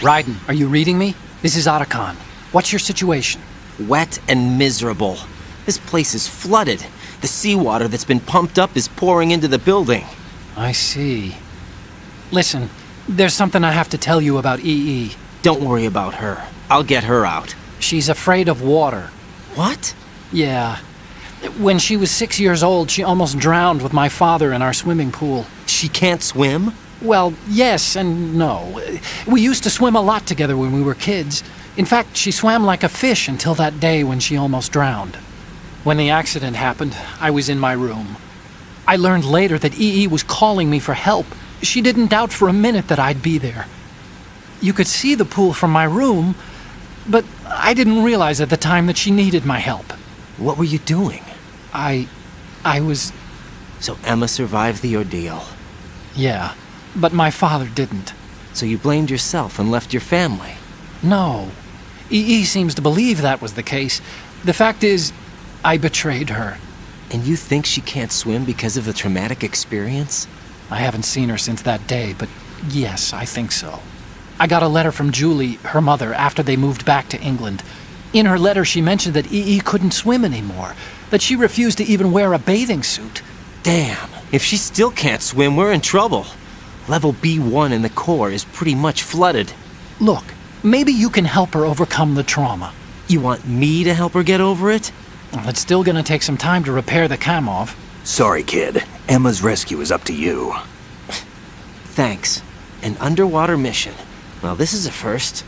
Raiden, are you reading me? This is Otacon. What's your situation? Wet and miserable. This place is flooded. The seawater that's been pumped up is pouring into the building. I see. Listen, there's something I have to tell you about EE. Don't worry about her. I'll get her out. She's afraid of water. What? Yeah. When she was 6 years old, she almost drowned with my father in our swimming pool. She can't swim? Well, yes and no. We used to swim a lot together when we were kids. In fact, she swam like a fish until that day when she almost drowned. When the accident happened, I was in my room. I learned later that EE was calling me for help. She didn't doubt for a minute that I'd be there. You could see the pool from my room, but I didn't realize at the time that she needed my help. What were you doing? I was... So Emma survived the ordeal. Yeah, but my father didn't. So you blamed yourself and left your family? No. EE seems to believe that was the case. The fact is, I betrayed her. And you think she can't swim because of the traumatic experience? I haven't seen her since that day, but yes, I think so. I got a letter from Julie, her mother, after they moved back to England. In her letter, she mentioned that EE couldn't swim anymore, that she refused to even wear a bathing suit. Damn, if she still can't swim, we're in trouble. Level B1 in the core is pretty much flooded. Look, maybe you can help her overcome the trauma. You want me to help her get over it? Well, it's still gonna take some time to repair the Kamov. Sorry, kid. Emma's rescue is up to you. Thanks. An underwater mission. Well, this is a first.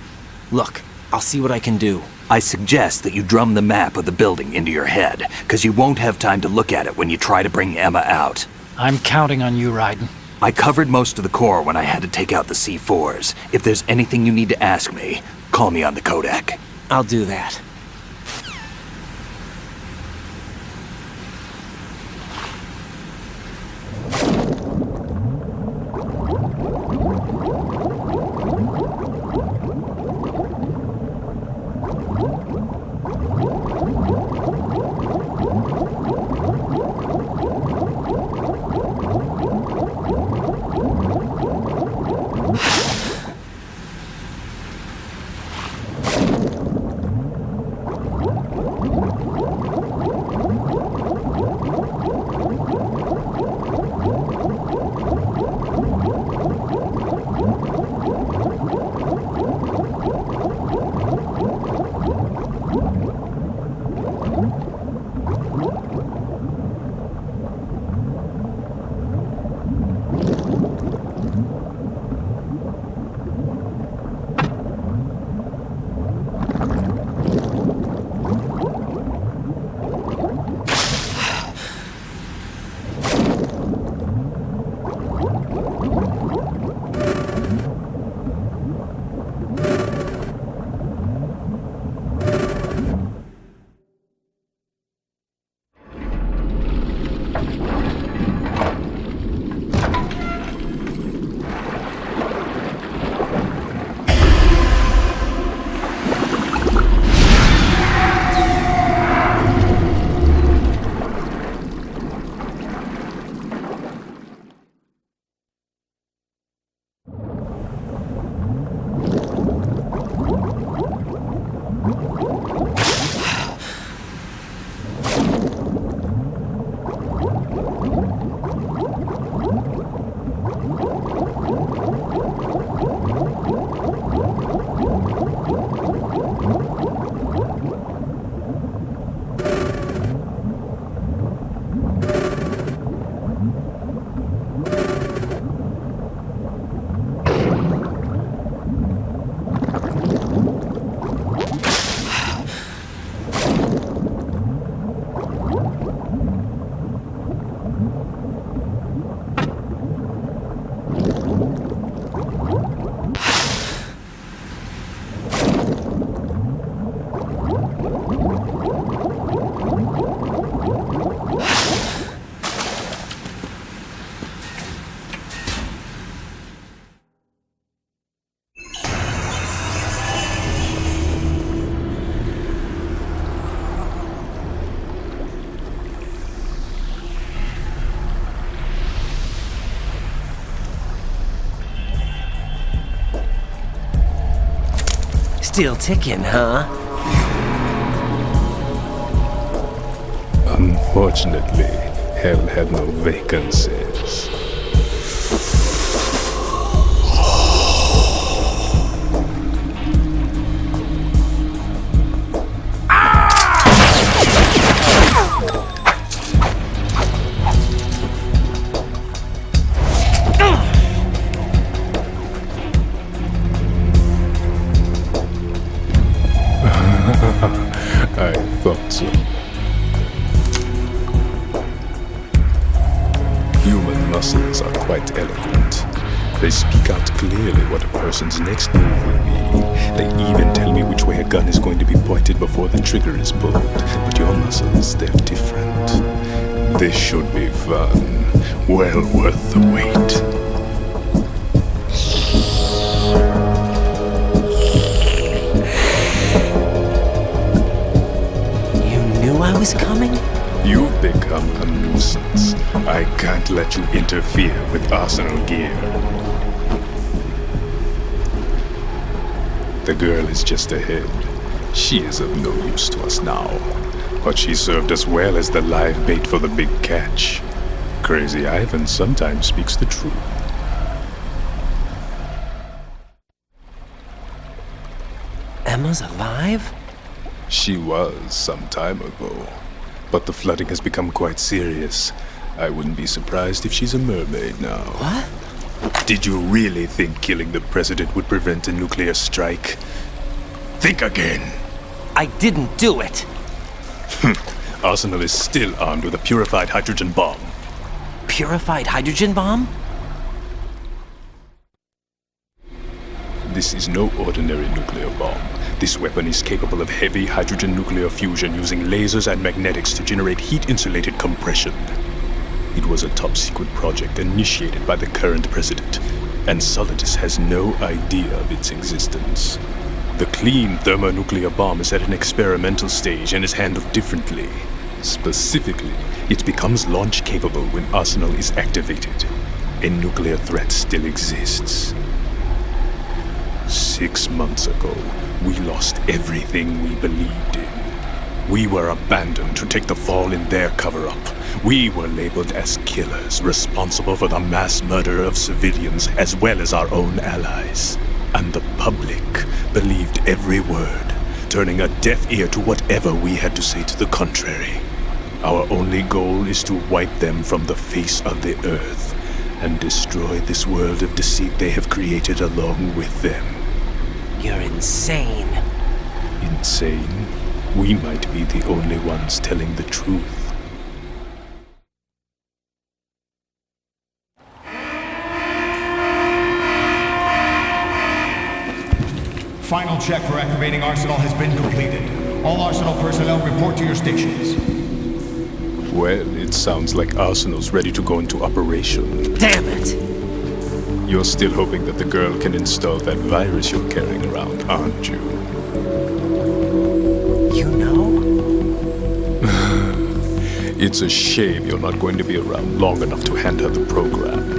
Look, I'll see what I can do. I suggest that you drum the map of the building into your head, because you won't have time to look at it when you try to bring Emma out. I'm counting on you, Raiden. I covered most of the core when I had to take out the C4s. If there's anything you need to ask me, call me on the codec. I'll do that. Still ticking, huh? Unfortunately, hell had no vacancies. I thought so. Human muscles are quite eloquent. They speak out clearly what a person's next move will be. They even tell me which way a gun is going to be pointed before the trigger is pulled. But your muscles, they're different. This should be fun. Well worth the wait. I was coming? You've become a nuisance. I can't let you interfere with Arsenal gear. The girl is just ahead. She is of no use to us now. But she served us well as the live bait for the big catch. Crazy Ivan sometimes speaks the truth. Emma's alive? She was some time ago, but the flooding has become quite serious. I wouldn't be surprised if she's a mermaid now. What? Did you really think killing the president would prevent a nuclear strike? Think again. I didn't do it. Arsenal is still armed with a purified hydrogen bomb. Purified hydrogen bomb? This is no ordinary nuclear bomb. This weapon is capable of heavy hydrogen nuclear fusion using lasers and magnetics to generate heat-insulated compression. It was a top-secret project initiated by the current president, and Solidus has no idea of its existence. The clean thermonuclear bomb is at an experimental stage and is handled differently. Specifically, it becomes launch-capable when Arsenal is activated. A nuclear threat still exists. 6 months ago, we lost everything we believed in. We were abandoned to take the fall in their cover-up. We were labeled as killers, responsible for the mass murder of civilians as well as our own allies. And the public believed every word, turning a deaf ear to whatever we had to say to the contrary. Our only goal is to wipe them from the face of the earth and destroy this world of deceit they have created along with them. You're insane. Insane? We might be the only ones telling the truth. Final check for activating Arsenal has been completed. All Arsenal personnel report to your stations. Well, it sounds like Arsenal's ready to go into operation. Damn it! You're still hoping that the girl can install that virus you're carrying around, aren't you? You know? It's a shame you're not going to be around long enough to hand her the program.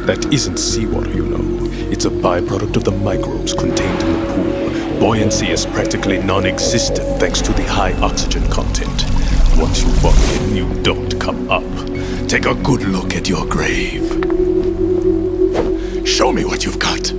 That isn't seawater, you know. It's a byproduct of the microbes contained in the pool. Buoyancy is practically non-existent thanks to the high oxygen content. Once you fall in, you don't come up. Take a good look at your grave. Show me what you've got.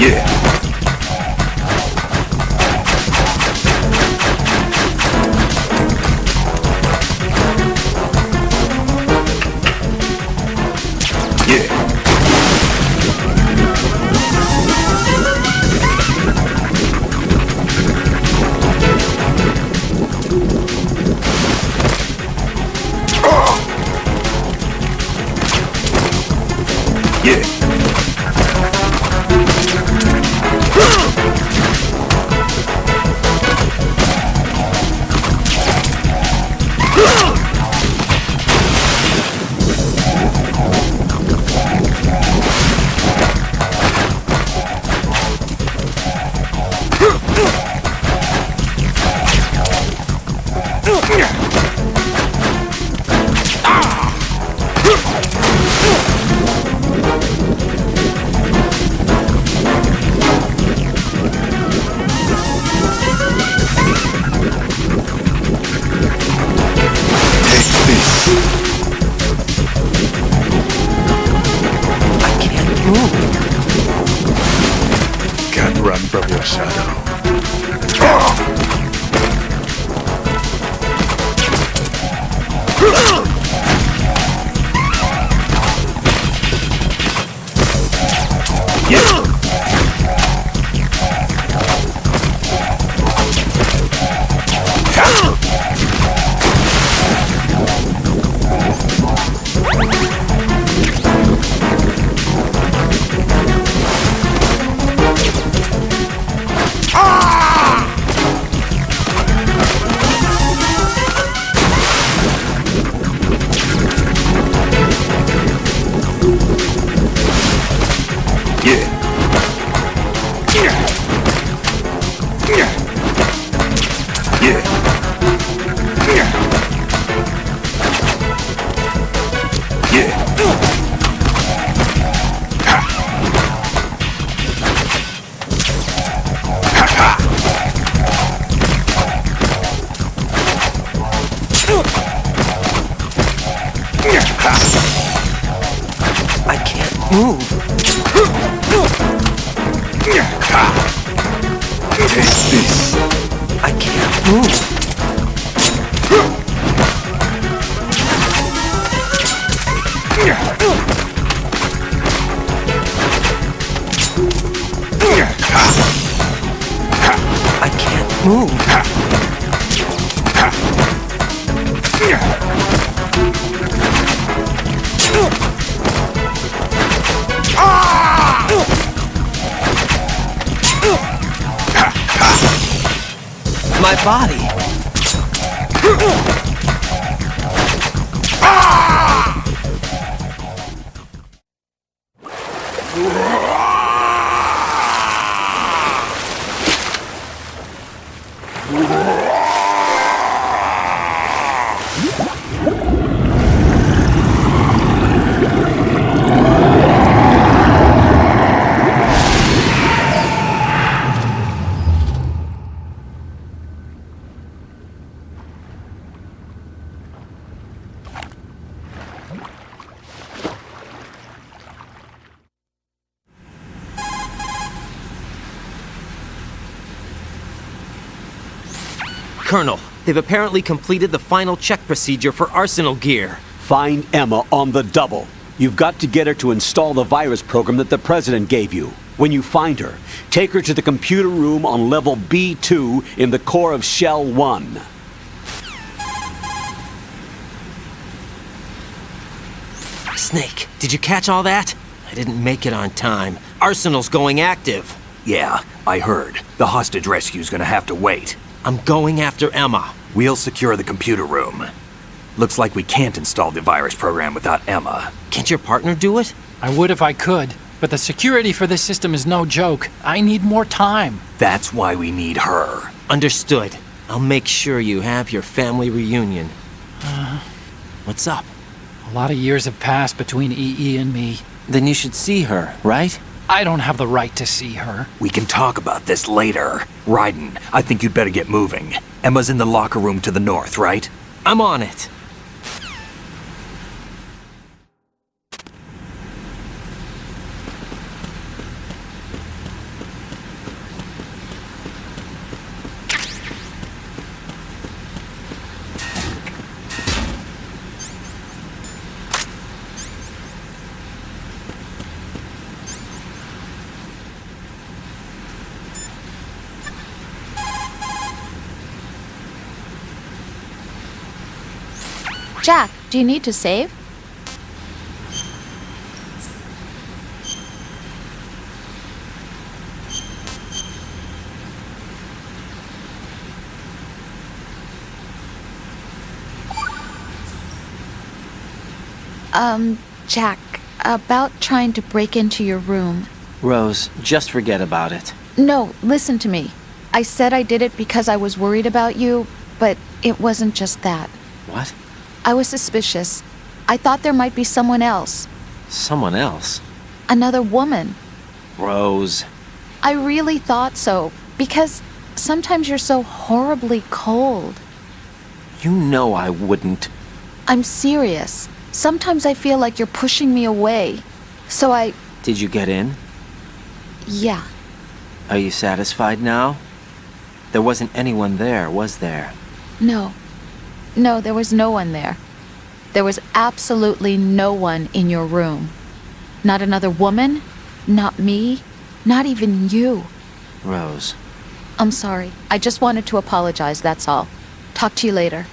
Yeah. Can't run from your shadow. I can't move. Take this. I can't move. I can't move. My body. Colonel, they've apparently completed the final check procedure for arsenal gear. Find Emma on the double. You've got to get her to install the virus program that the President gave you. When you find her, take her to the computer room on level B2 in the core of Shell 1. Snake, did you catch all that? I didn't make it on time. Arsenal's going active. Yeah, I heard. The hostage rescue's gonna have to wait. I'm going after Emma. We'll secure the computer room. Looks like we can't install the virus program without Emma. Can't your partner do it? I would if I could, but the security for this system is no joke. I need more time. That's why we need her. Understood. I'll make sure you have your family reunion. What's up? A lot of years have passed between EE and me. Then you should see her, right? I don't have the right to see her. We can talk about this later. Raiden, I think you'd better get moving. Emma's in the locker room to the north, right? I'm on it. Jack, do you need to save? Jack, about trying to break into your room. Rose, just forget about it. No, listen to me. I said I did it because I was worried about you, but it wasn't just that. What? I was suspicious. I thought there might be someone else. Someone else? Another woman. Rose. I really thought so, because sometimes you're so horribly cold. You know I wouldn't. I'm serious. Sometimes I feel like you're pushing me away. So I... Did you get in? Yeah. Are you satisfied now? There wasn't anyone there, was there? No. No, there was no one there. There was absolutely no one in your room. Not another woman, not me, not even you. Rose. I'm sorry. I just wanted to apologize, that's all. Talk to you later.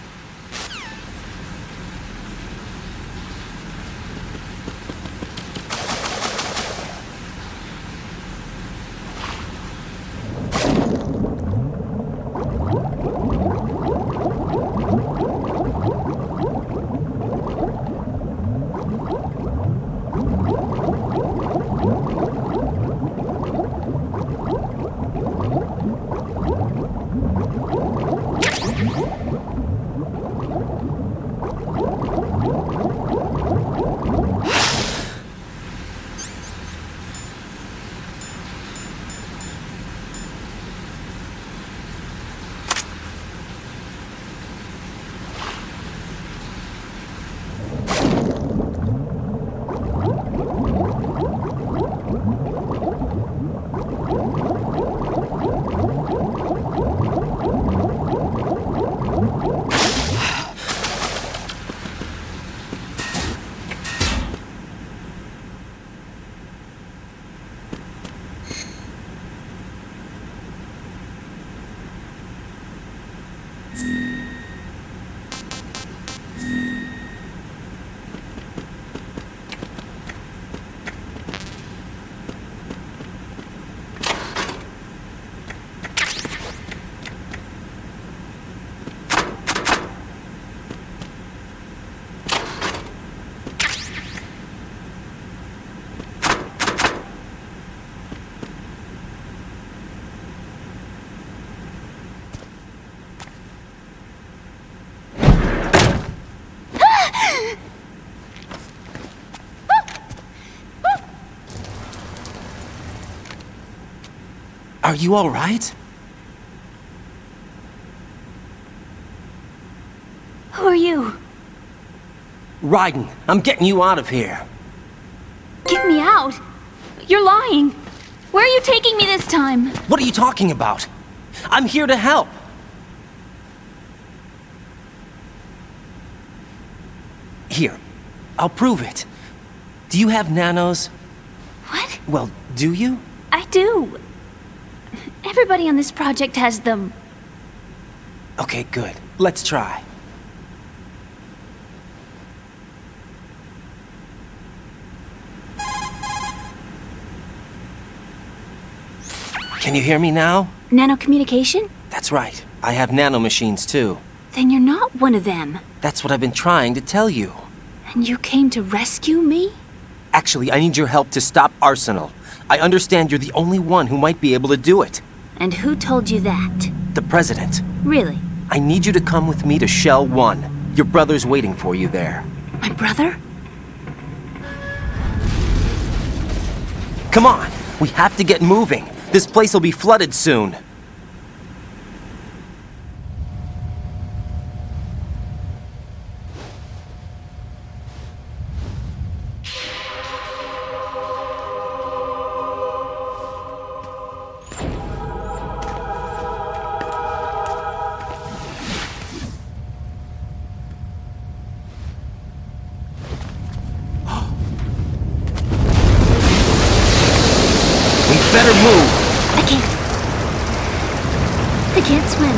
Are you all right? Who are you? Raiden, I'm getting you out of here. Get me out! You're lying! Where are you taking me this time? What are you talking about? I'm here to help. Here, I'll prove it. Do you have nanos? What? Well, do you? I do. Everybody on this project has them. Okay, good. Let's try. Can you hear me now? Nanocommunication? That's right. I have nanomachines too. Then you're not one of them. That's what I've been trying to tell you. And you came to rescue me? Actually, I need your help to stop Arsenal. I understand you're the only one who might be able to do it. And who told you that? The President. Really? I need you to come with me to Shell 1. Your brother's waiting for you there. My brother? Come on! We have to get moving. This place will be flooded soon. Better move! I can't swim.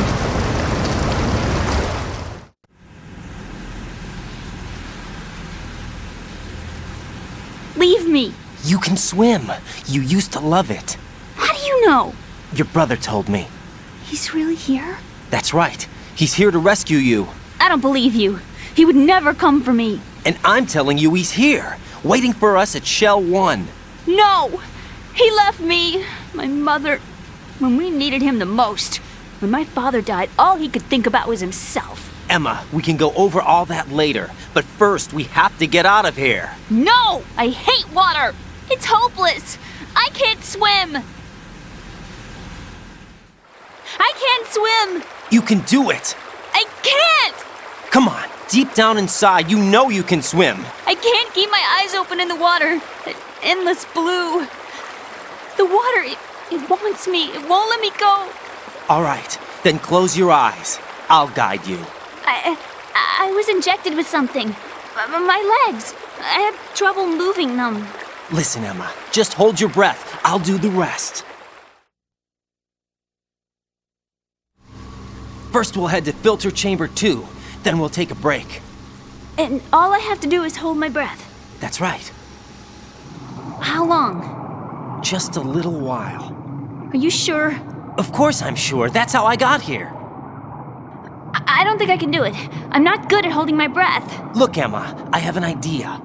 You can swim. You used to love it. How do you know? Your brother told me. He's really here? That's right. He's here to rescue you. I don't believe you. He would never come for me. And I'm telling you he's here, waiting for us at Shell 1. No! He left me, my mother, when we needed him the most. When my father died, all he could think about was himself. Emma, we can go over all that later, but first we have to get out of here. No! I hate water! It's hopeless! I can't swim! I can't swim! You can do it! I can't! Come on, deep down inside, you know you can swim. I can't keep my eyes open in the water. That endless blue. The water, it wants me. It won't let me go. All right, then close your eyes. I'll guide you. I was injected with something. My legs. I have trouble moving them. Listen, Emma, just hold your breath. I'll do the rest. First we'll head to filter chamber 2, then we'll take a break. And all I have to do is hold my breath. That's right. How long? Just a little while. Are you sure? Of course I'm sure. That's how I got here. I don't think I can do it. I'm not good at holding my breath. Look, Emma, I have an idea.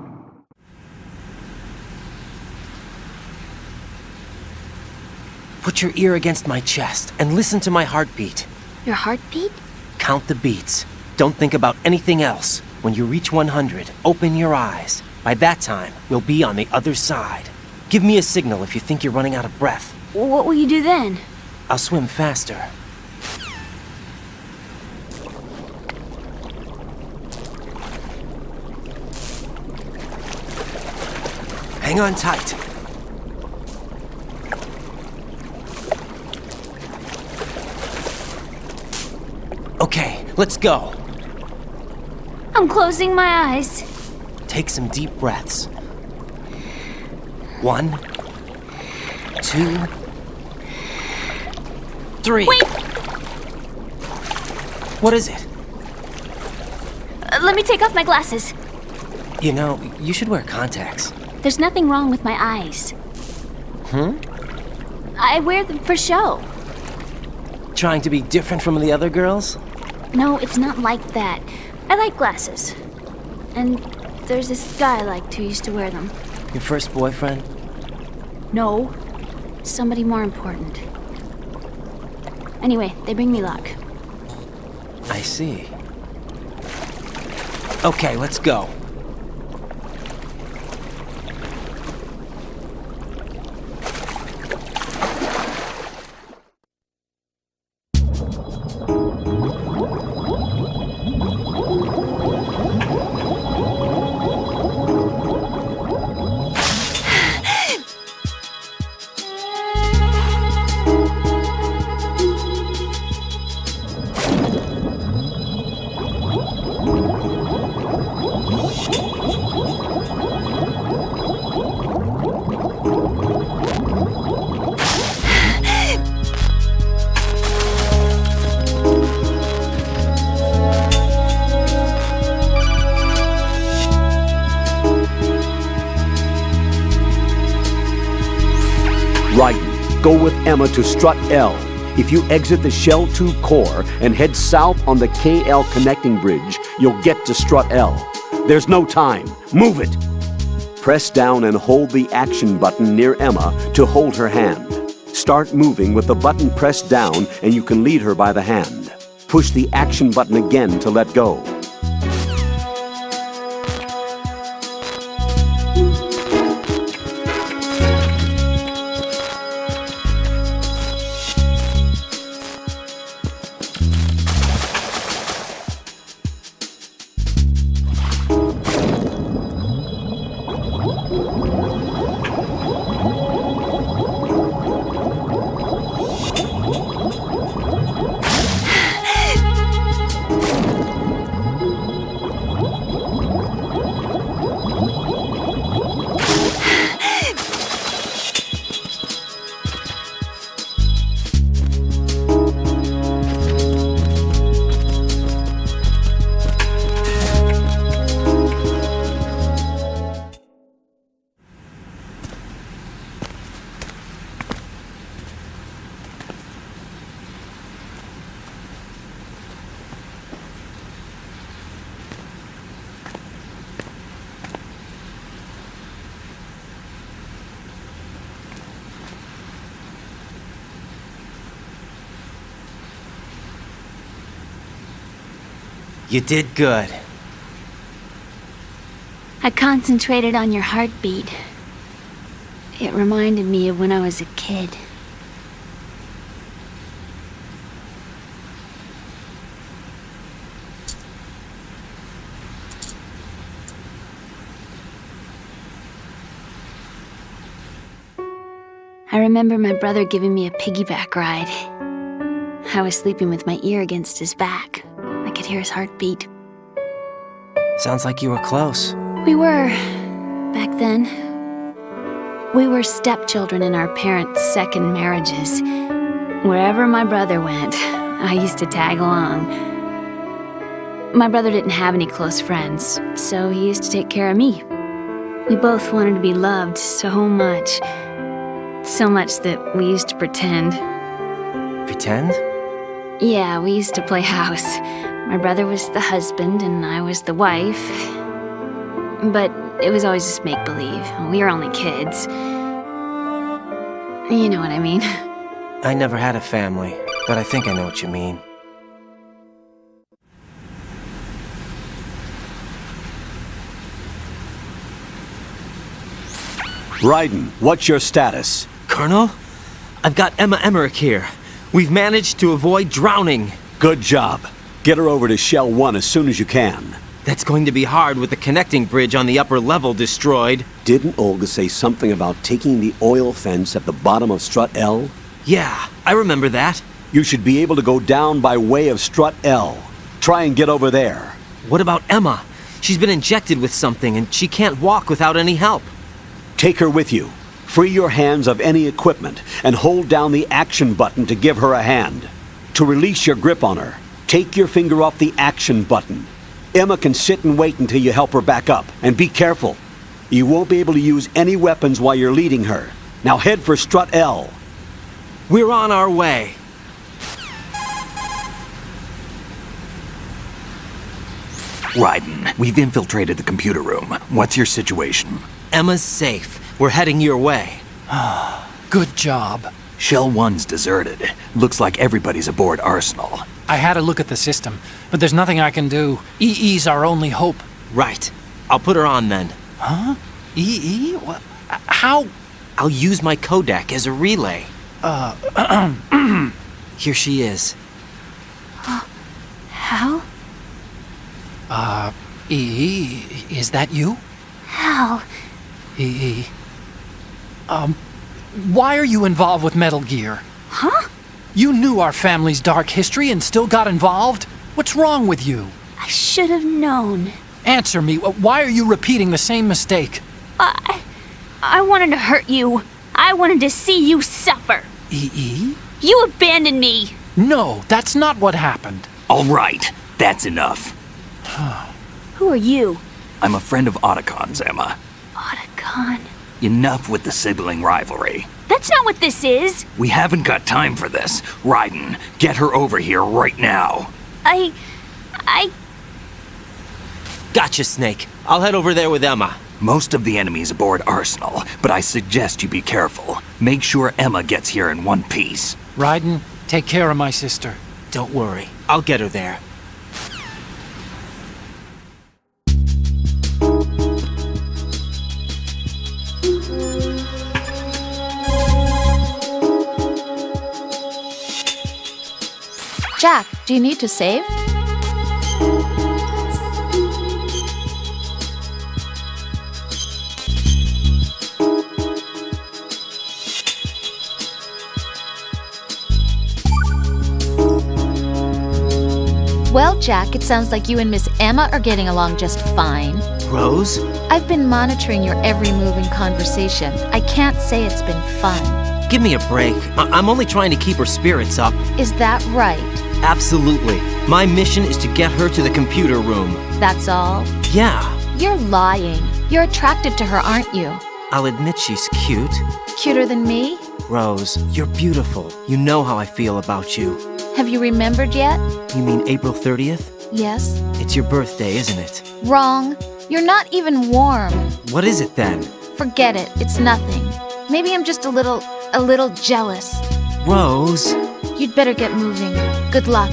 Put your ear against my chest and listen to my heartbeat. Your heartbeat? Count the beats. Don't think about anything else. When you reach 100, open your eyes. By that time, we'll be on the other side. Give me a signal if you think you're running out of breath. What will you do then? I'll swim faster. Hang on tight. Okay, let's go. I'm closing my eyes. Take some deep breaths. 1, 2, 3. Wait! What is it? Let me take off my glasses. You know, you should wear contacts. There's nothing wrong with my eyes. I wear them for show. Trying to be different from the other girls? No, it's not like that. I like glasses. And there's this guy I liked who used to wear them. Your first boyfriend? No. Somebody more important. Anyway, they bring me luck. I see. Okay, let's go. Go with Emma to Strut L. If you exit the Shell 2 core and head south on the KL connecting bridge, you'll get to Strut L. There's no time. Move it! Press down and hold the action button near Emma to hold her hand. Start moving with the button pressed down and you can lead her by the hand. Push the action button again to let go. You did good. I concentrated on your heartbeat. It reminded me of when I was a kid. I remember my brother giving me a piggyback ride. I was sleeping with my ear against his back. I could hear his heartbeat. Sounds like you were close. We were, back then. We were stepchildren in our parents' second marriages. Wherever my brother went, I used to tag along. My brother didn't have any close friends, so he used to take care of me. We both wanted to be loved so much. So much that we used to pretend. Pretend? Yeah, we used to play house. My brother was the husband and I was the wife. But it was always just make-believe. We were only kids. You know what I mean. I never had a family, but I think I know what you mean. Raiden, what's your status? Colonel? I've got Emma Emmerich here. We've managed to avoid drowning. Good job. Get her over to Shell 1 as soon as you can. That's going to be hard with the connecting bridge on the upper level destroyed. Didn't Olga say something about taking the oil fence at the bottom of Strut L? Yeah, I remember that. You should be able to go down by way of Strut L. Try and get over there. What about Emma? She's been injected with something and she can't walk without any help. Take her with you. Free your hands of any equipment and hold down the action button to give her a hand. To release your grip on her, take your finger off the action button. Emma can sit and wait until you help her back up. And be careful. You won't be able to use any weapons while you're leading her. Now head for Strut L. We're on our way. Raiden, we've infiltrated the computer room. What's your situation? Emma's safe. We're heading your way. Good job. Shell 1's deserted. Looks like everybody's aboard Arsenal. I had a look at the system, but there's nothing I can do. EE's our only hope. Right. I'll put her on then. Huh? EE? What? How? I'll use my Kodak as a relay. Here she is. Hal? EE, is that you? Hal? EE. Why are you involved with Metal Gear? Huh? You knew our family's dark history and still got involved? What's wrong with you? I should have known. Answer me. Why are you repeating the same mistake? I wanted to hurt you. I wanted to see you suffer. EE? You abandoned me. No, that's not what happened. All right, that's enough. Who are you? I'm a friend of Otacon's, Emma. Otacon? Enough with the sibling rivalry. That's not what this is. We haven't got time for this. Raiden, get her over here right now. I... Gotcha, Snake. I'll head over there with Emma. Most of the enemy's aboard Arsenal, but I suggest you be careful. Make sure Emma gets here in one piece. Raiden, take care of my sister. Don't worry. I'll get her there. Jack, do you need to save? Well, Jack, it sounds like you and Miss Emma are getting along just fine. Rose? I've been monitoring your every move and conversation. I can't say it's been fun. Give me a break. I'm only trying to keep her spirits up. Is that right? Absolutely. My mission is to get her to the computer room. That's all? Yeah. You're lying. You're attracted to her, aren't you? I'll admit she's cute. Cuter than me? Rose, you're beautiful. You know how I feel about you. Have you remembered yet? You mean April 30th? Yes. It's your birthday, isn't it? Wrong. You're not even warm. What is it then? Forget it. It's nothing. Maybe I'm just a little jealous. Rose. You'd better get moving. Good luck.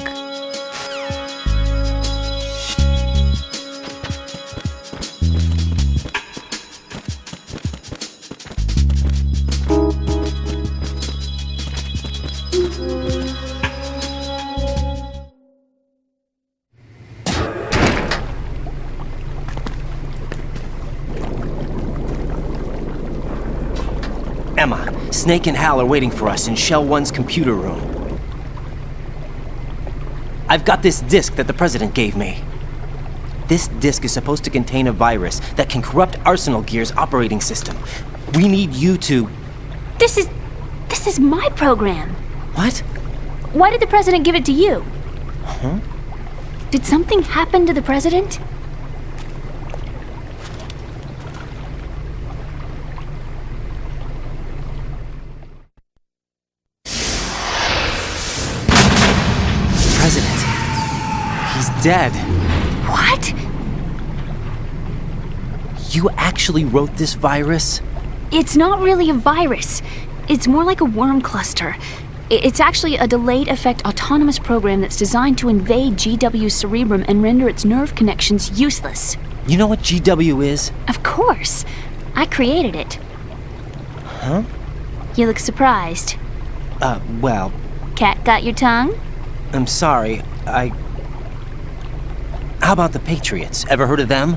Emma, Snake and Hal are waiting for us in Shell 1's computer room. I've got this disk that the President gave me. This disk is supposed to contain a virus that can corrupt Arsenal Gear's operating system. We need you to... This is my program. What? Why did the President give it to you? Huh? Did something happen to the President? President. He's dead. What? You actually wrote this virus? It's not really a virus. It's more like a worm cluster. It's actually a delayed effect autonomous program that's designed to invade GW's cerebrum and render its nerve connections useless. You know what GW is? Of course. I created it. Huh? You look surprised. Well... Cat got your tongue? I'm sorry, How about the Patriots? Ever heard of them?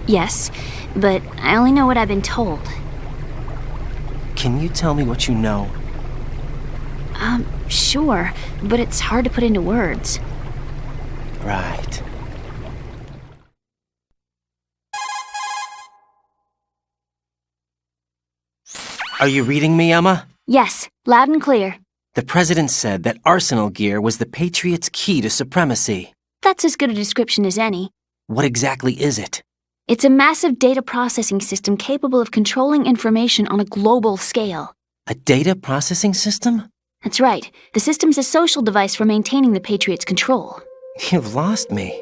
Yes, but I only know what I've been told. Can you tell me what you know? Sure, but it's hard to put into words. Right. Are you reading me, Emma? Yes, loud and clear. The President said that Arsenal Gear was the Patriots' key to supremacy. That's as good a description as any. What exactly is it? It's a massive data processing system capable of controlling information on a global scale. A data processing system? That's right. The system's a social device for maintaining the Patriots' control. You've lost me.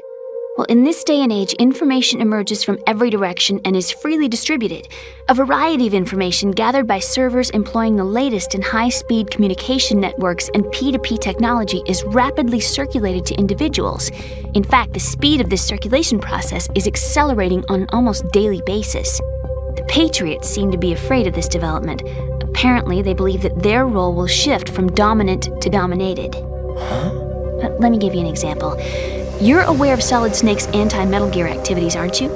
Well, in this day and age, information emerges from every direction and is freely distributed. A variety of information gathered by servers employing the latest in high-speed communication networks and P2P technology is rapidly circulated to individuals. In fact, the speed of this circulation process is accelerating on an almost daily basis. The Patriots seem to be afraid of this development. Apparently, they believe that their role will shift from dominant to dominated. Huh? Let me give you an example. You're aware of Solid Snake's anti-Metal Gear activities, aren't you?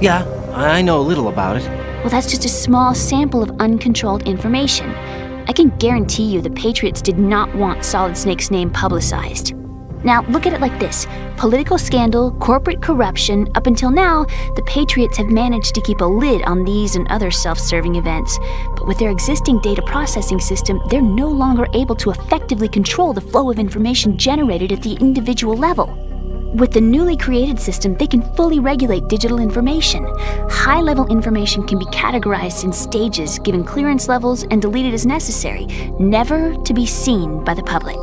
Yeah, I know a little about it. Well, that's just a small sample of uncontrolled information. I can guarantee you the Patriots did not want Solid Snake's name publicized. Now, look at it like this. Political scandal, corporate corruption, up until now, the Patriots have managed to keep a lid on these and other self-serving events. But with their existing data processing system, they're no longer able to effectively control the flow of information generated at the individual level. With the newly created system, they can fully regulate digital information. High-level information can be categorized in stages, given clearance levels, and deleted as necessary, never to be seen by the public.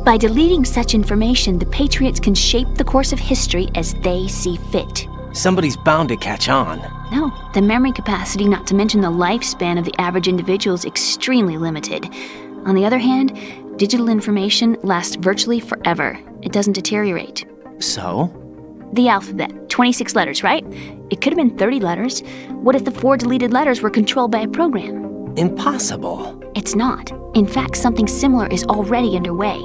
By deleting such information, the Patriots can shape the course of history as they see fit. Somebody's bound to catch on. No, the memory capacity, not to mention the lifespan of the average individual, is extremely limited. On the other hand, digital information lasts virtually forever. It doesn't deteriorate. So? The alphabet, 26 letters, right? It could have been 30 letters. What if the 4 deleted letters were controlled by a program? Impossible. It's not. In fact, something similar is already underway.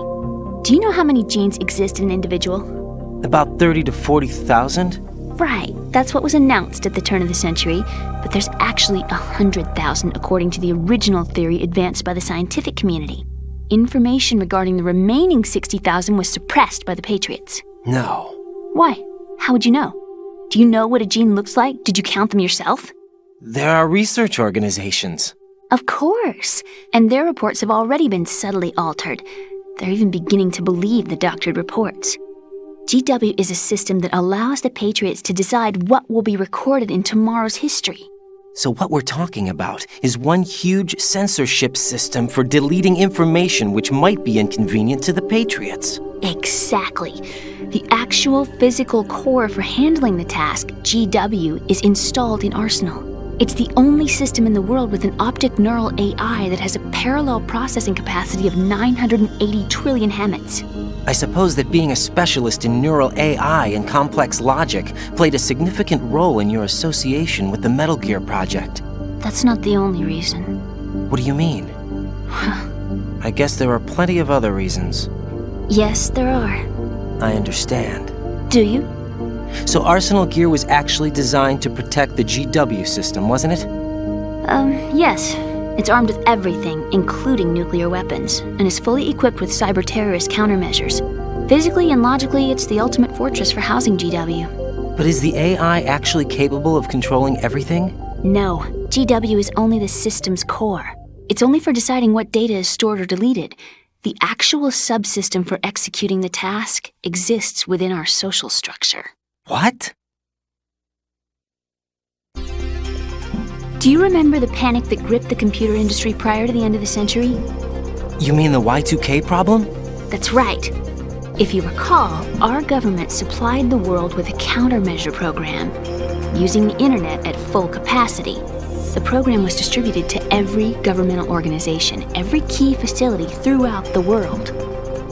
Do you know how many genes exist in an individual? About 30 to 40,000? Right. That's what was announced at the turn of the century. But there's actually 100,000 according to the original theory advanced by the scientific community. Information regarding the remaining 60,000 was suppressed by the Patriots. No. Why? How would you know? Do you know what a gene looks like? Did you count them yourself? There are research organizations. Of course. And their reports have already been subtly altered. They're even beginning to believe the doctored reports. GW is a system that allows the Patriots to decide what will be recorded in tomorrow's history. So what we're talking about is one huge censorship system for deleting information which might be inconvenient to the Patriots. Exactly. The actual physical core for handling the task, GW, is installed in Arsenal. It's the only system in the world with an optic neural AI that has a parallel processing capacity of 980 trillion Hammets. I suppose that being a specialist in neural AI and complex logic played a significant role in your association with the Metal Gear project. That's not the only reason. What do you mean? I guess there are plenty of other reasons. Yes, there are. I understand. Do you? So Arsenal Gear was actually designed to protect the GW system, wasn't it? Yes. It's armed with everything, including nuclear weapons, and is fully equipped with cyber-terrorist countermeasures. Physically and logically, it's the ultimate fortress for housing GW. But is the AI actually capable of controlling everything? No, GW is only the system's core. It's only for deciding what data is stored or deleted. The actual subsystem for executing the task exists within our social structure. What? Do you remember the panic that gripped the computer industry prior to the end of the century? You mean the Y2K problem? That's right. If you recall, our government supplied the world with a countermeasure program. Using the internet at full capacity, the program was distributed to every governmental organization, every key facility throughout the world.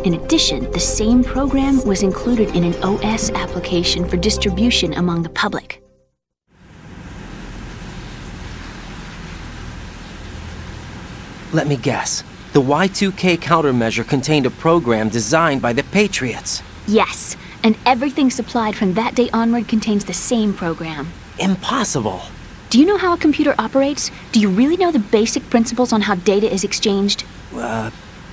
In addition, the same program was included in an OS application for distribution among the public. Let me guess. The Y2K countermeasure contained a program designed by the Patriots. Yes, and everything supplied from that day onward contains the same program. Impossible. Do you know how a computer operates? Do you really know the basic principles on how data is exchanged?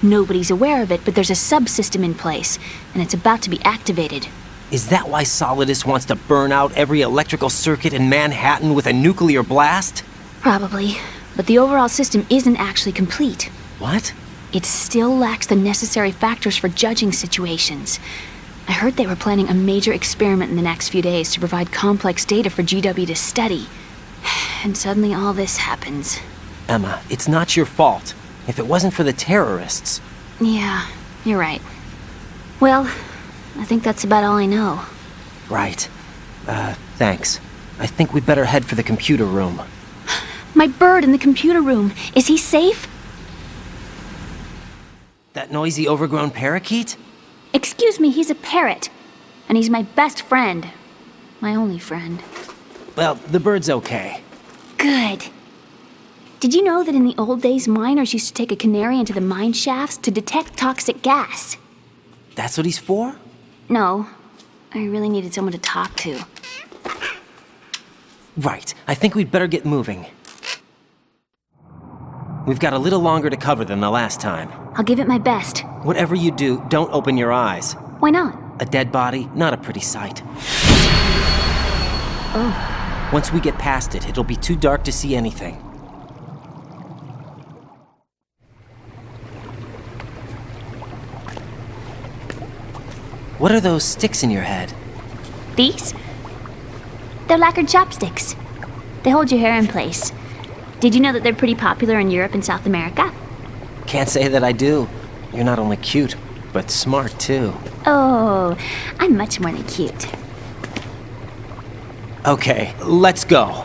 Nobody's aware of it, but there's a subsystem in place, and it's about to be activated. Is that why Solidus wants to burn out every electrical circuit in Manhattan with a nuclear blast? Probably, but the overall system isn't actually complete. What? It still lacks the necessary factors for judging situations. I heard they were planning a major experiment in the next few days to provide complex data for GW to study. And suddenly all this happens. Emma, it's not your fault. If it wasn't for the terrorists... Yeah, you're right. Well, I think that's about all I know. Right. Thanks. I think we'd better head for the computer room. My bird in the computer room. Is he safe? That noisy overgrown parakeet? Excuse me, he's a parrot. And he's my best friend. My only friend. Well, the bird's okay. Good. Did you know that in the old days, miners used to take a canary into the mine shafts to detect toxic gas? That's what he's for? No. I really needed someone to talk to. Right. I think we'd better get moving. We've got a little longer to cover than the last time. I'll give it my best. Whatever you do, don't open your eyes. Why not? A dead body, not a pretty sight. Oh. Once we get past it, it'll be too dark to see anything. What are those sticks in your head? These? They're lacquered chopsticks. They hold your hair in place. Did you know that they're pretty popular in Europe and South America? Can't say that I do. You're not only cute, but smart too. Oh, I'm much more than cute. Okay, let's go.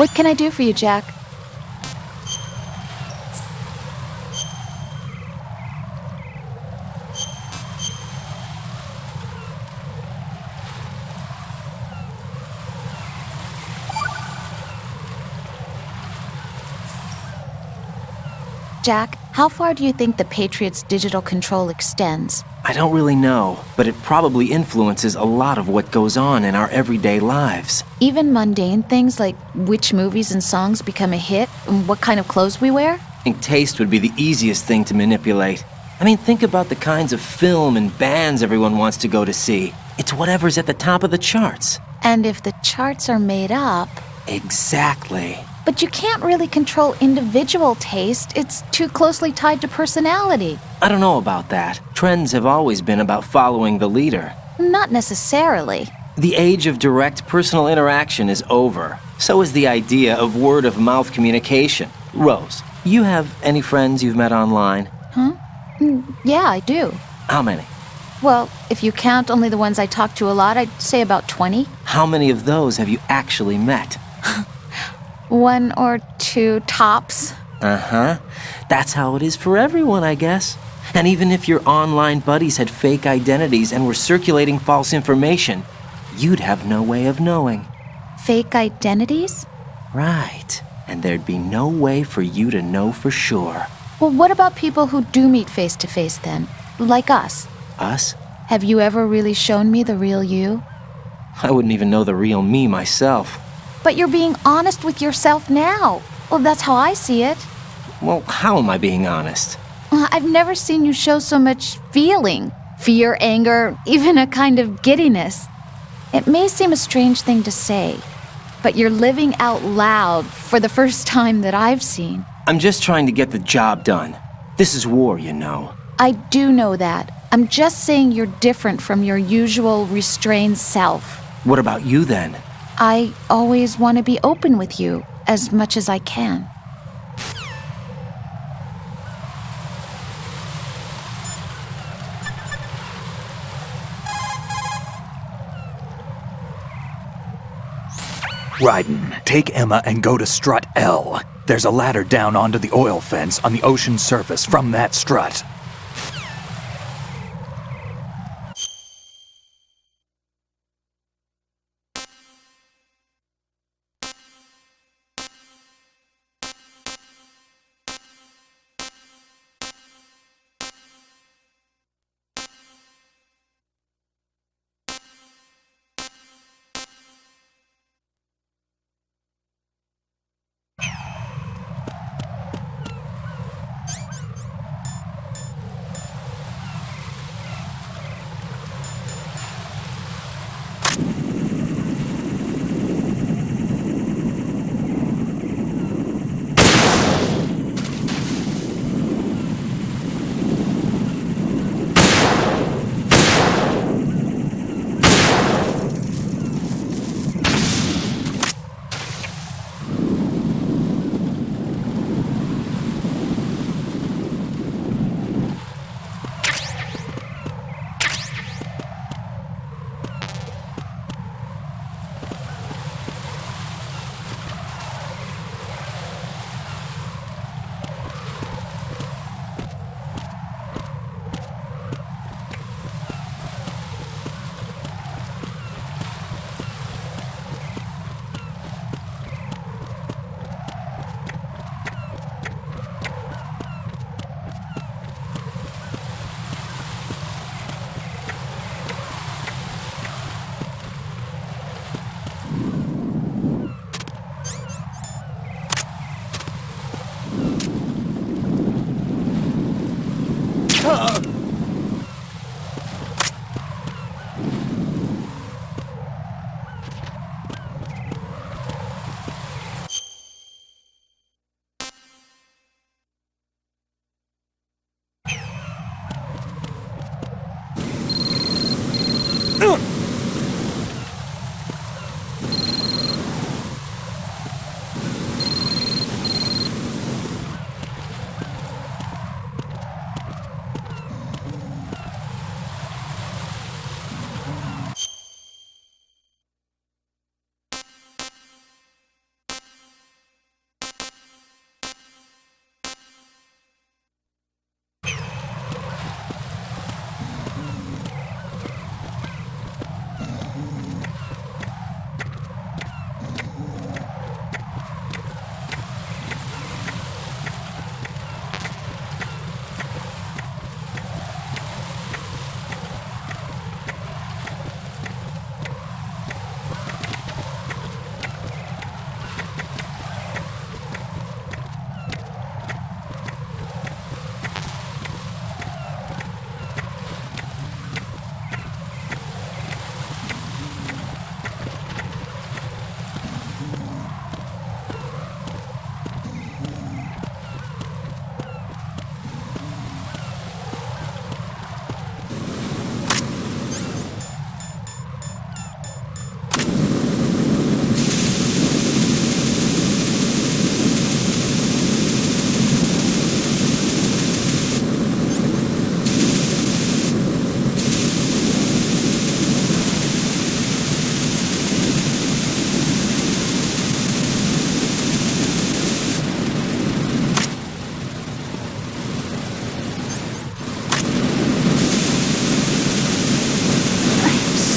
What can I do for you, Jack? Jack, how far do you think the Patriots' digital control extends? I don't really know, but it probably influences a lot of what goes on in our everyday lives. Even mundane things like which movies and songs become a hit and what kind of clothes we wear? I think taste would be the easiest thing to manipulate. I mean, think about the kinds of film and bands everyone wants to go to see. It's whatever's at the top of the charts. And if the charts are made up... Exactly. But you can't really control individual taste. It's too closely tied to personality. I don't know about that. Trends have always been about following the leader. Not necessarily. The age of direct personal interaction is over. So is the idea of word-of-mouth communication. Rose, you have any friends you've met online? Huh? Yeah, I do. How many? Well, if you count only the ones I talk to a lot, I'd say about 20. How many of those have you actually met? 1 or 2 tops. Uh-huh. That's how it is for everyone, I guess. And even if your online buddies had fake identities and were circulating false information, you'd have no way of knowing. Fake identities? Right. And there'd be no way for you to know for sure. Well, what about people who do meet face to face then? Like us? Us? Have you ever really shown me the real you? I wouldn't even know the real me myself. But you're being honest with yourself now. Well, that's how I see it. Well, how am I being honest? I've never seen you show so much feeling. Fear, anger, even a kind of giddiness. It may seem a strange thing to say, but you're living out loud for the first time that I've seen. I'm just trying to get the job done. This is war, you know. I do know that. I'm just saying you're different from your usual restrained self. What about you then? I always want to be open with you as much as I can. Raiden, take Emma and go to strut L. There's a ladder down onto the oil fence on the ocean surface from that strut.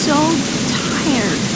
so tired.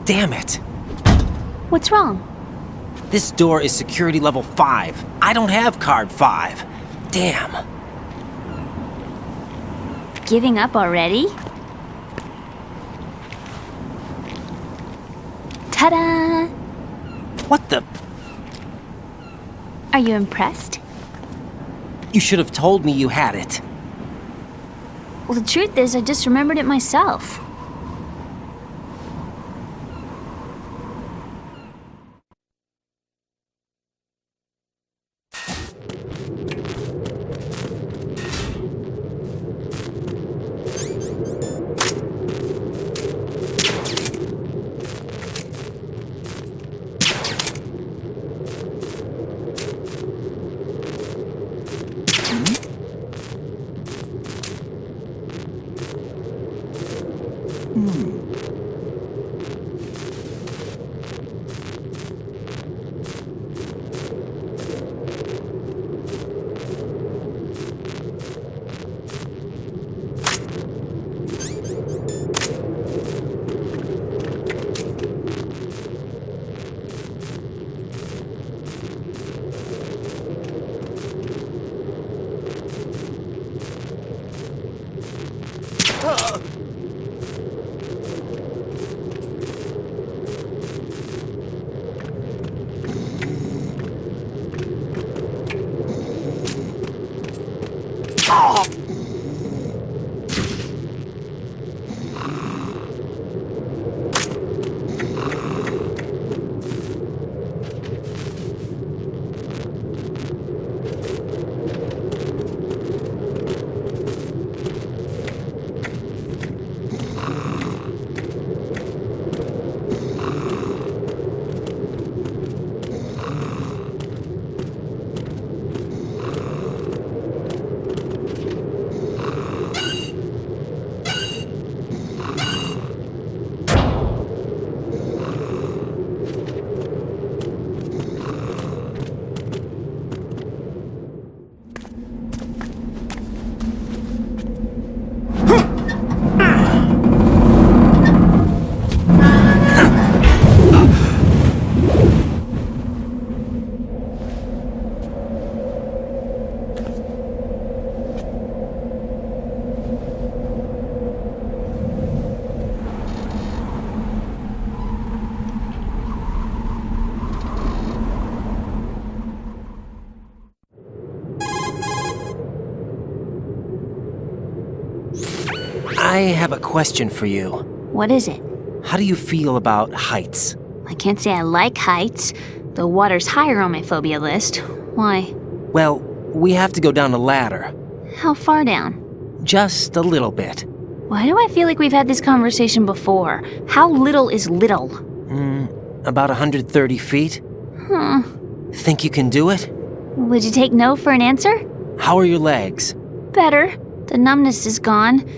Damn it! What's wrong? This door is security level 5. I don't have card 5. Damn. Giving up already? Ta-da! What the? Are you impressed? You should have told me you had it. Well, the truth is, I just remembered it myself. I have a question for you. What is it? How do you feel about heights? I can't say I like heights. The water's higher on my phobia list. Why? Well, we have to go down a ladder. How far down? Just a little bit. Why do I feel like we've had this conversation before? How little is little? About 130 feet. Think you can do it? Would you take no for an answer? How are your legs? Better. The numbness is gone.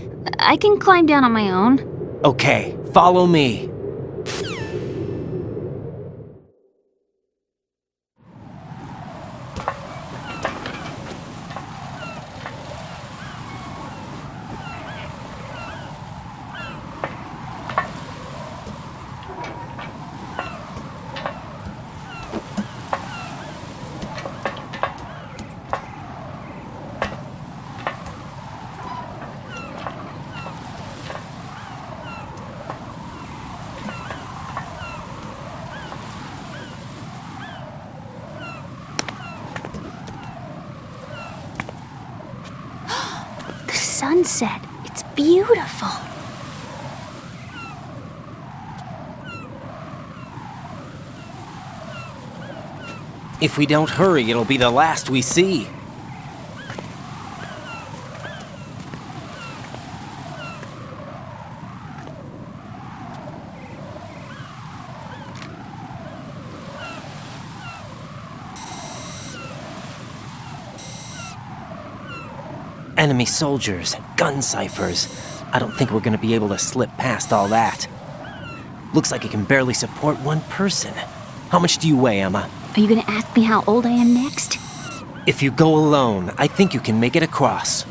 I can climb down on my own. Okay, follow me. Sunset. It's beautiful. If we don't hurry, it'll be the last we see. Enemy soldiers, gun ciphers. I don't think we're gonna be able to slip past all that. Looks like it can barely support one person. How much do you weigh, Emma? Are you gonna ask me how old I am next? If you go alone, I think you can make it across.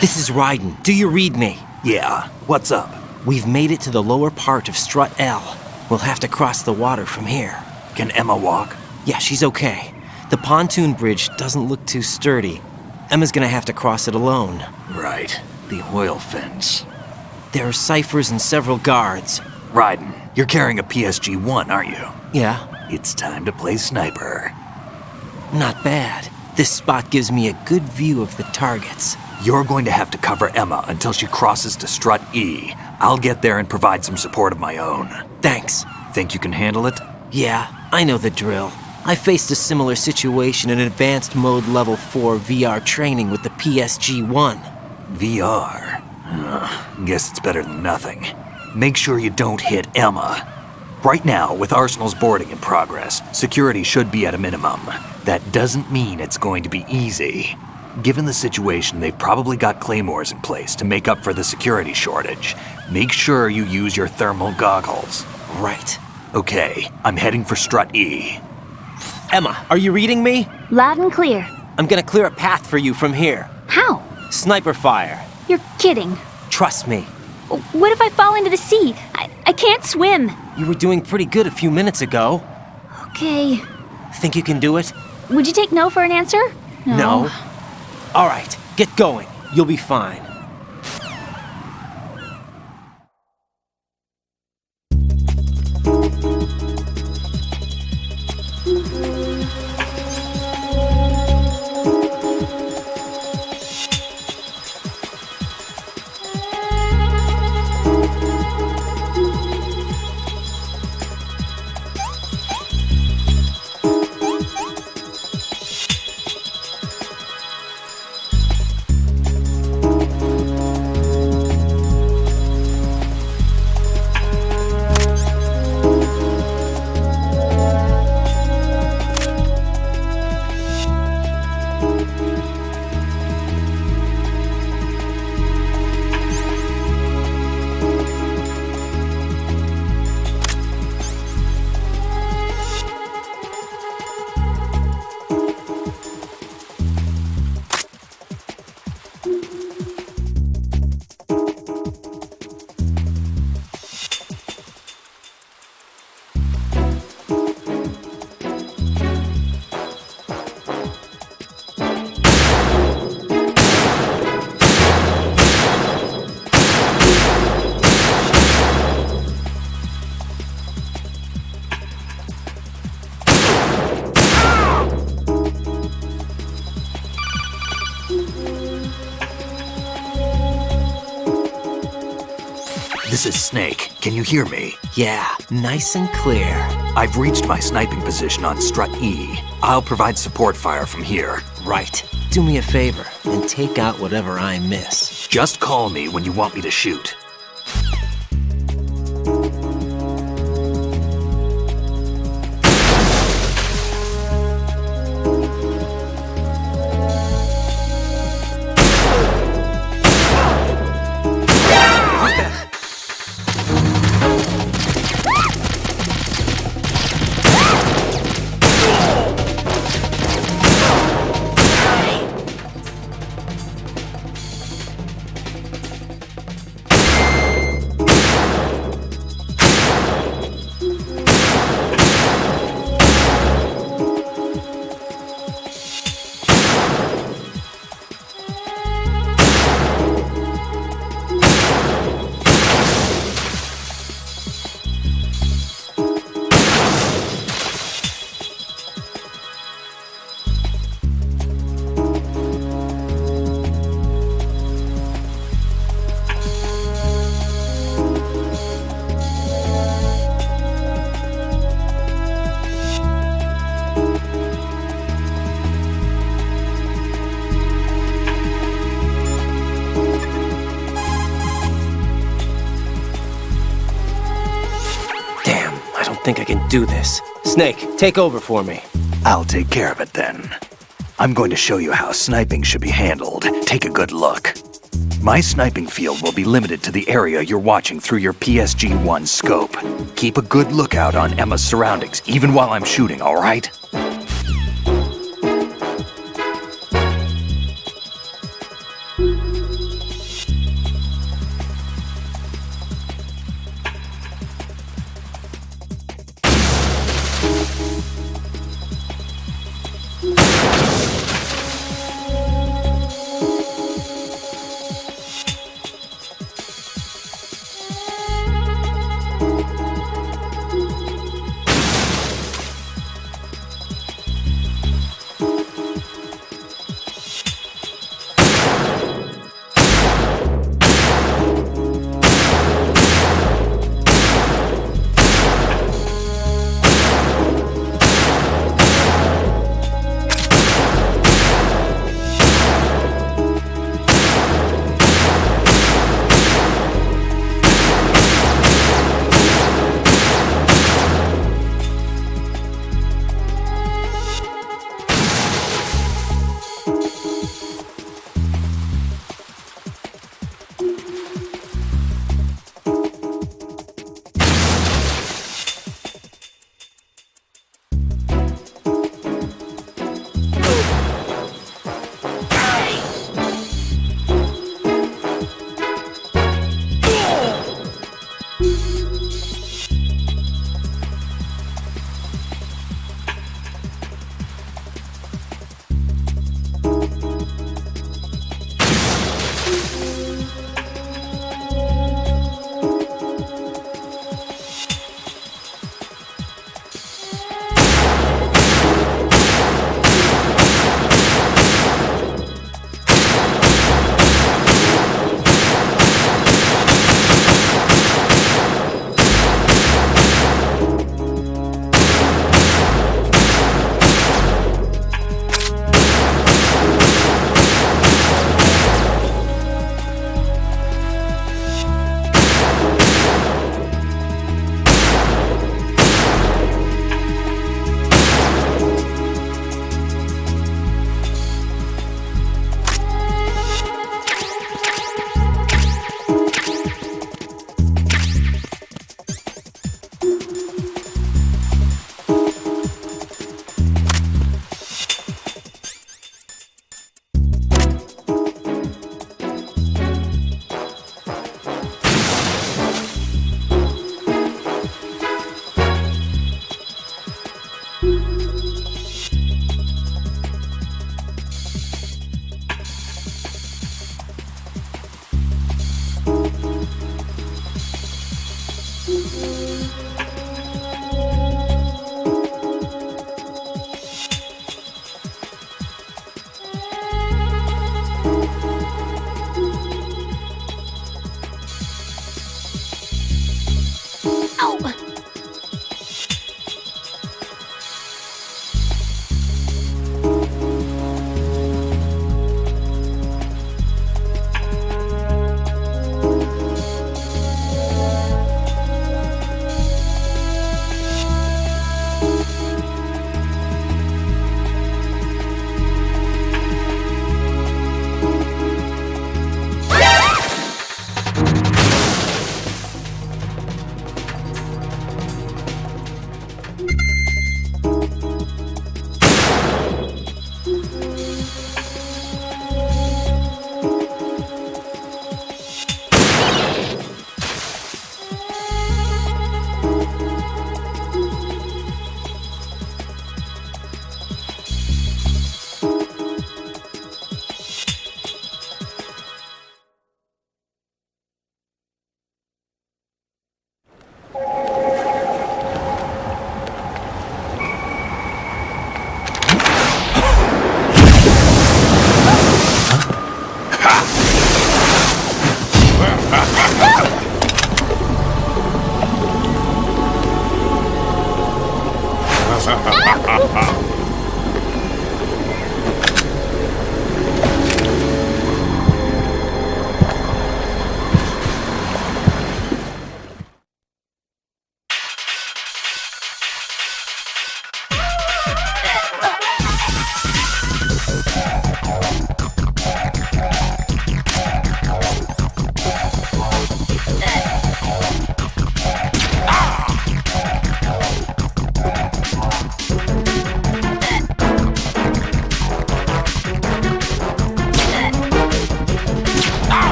This is Raiden. Do you read me? Yeah, what's up? We've made it to the lower part of Strut L. We'll have to cross the water from here. Can Emma walk? Yeah, she's okay. The pontoon bridge doesn't look too sturdy. Emma's gonna have to cross it alone. Right, the oil fence. There are ciphers and several guards. Raiden, you're carrying a PSG-1, aren't you? Yeah, It's time to play sniper. not bad. This spot gives me a good view of the targets. You're going to have to cover Emma until she crosses to Strut E. I'll get there and provide some support of my own. Thanks. Think you can handle it? Yeah, I know the drill. I faced a similar situation in Advanced Mode Level 4 VR training with the PSG-1. VR? Guess it's better than nothing. Make sure you don't hit Emma. Right now, with Arsenal's boarding in progress, security should be at a minimum. That doesn't mean it's going to be easy. Given the situation, they've probably got claymores in place to make up for the security shortage. Make sure you use your thermal goggles. Right. Okay, I'm heading for Strut E. Emma, are you reading me? Loud and clear. I'm gonna clear a path for you from here. How? Sniper fire. You're kidding. Trust me. What if I fall into the sea? I can't swim. You were doing pretty good a few minutes ago. Okay. Think you can do it? Would you take no for an answer? No. All right, get going. You'll be fine. This is Snake. Can you hear me? Yeah, nice and clear. I've reached my sniping position on Strut E. I'll provide support fire from here. Right. Do me a favor and take out whatever I miss. Just call me when you want me to shoot. think I can do this. Snake, take over for me. I'll take care of it then. I'm going to show you how sniping should be handled. Take a good look. My sniping field will be limited to the area you're watching through your PSG-1 scope. Keep a good lookout on Emma's surroundings, even while I'm shooting, all right?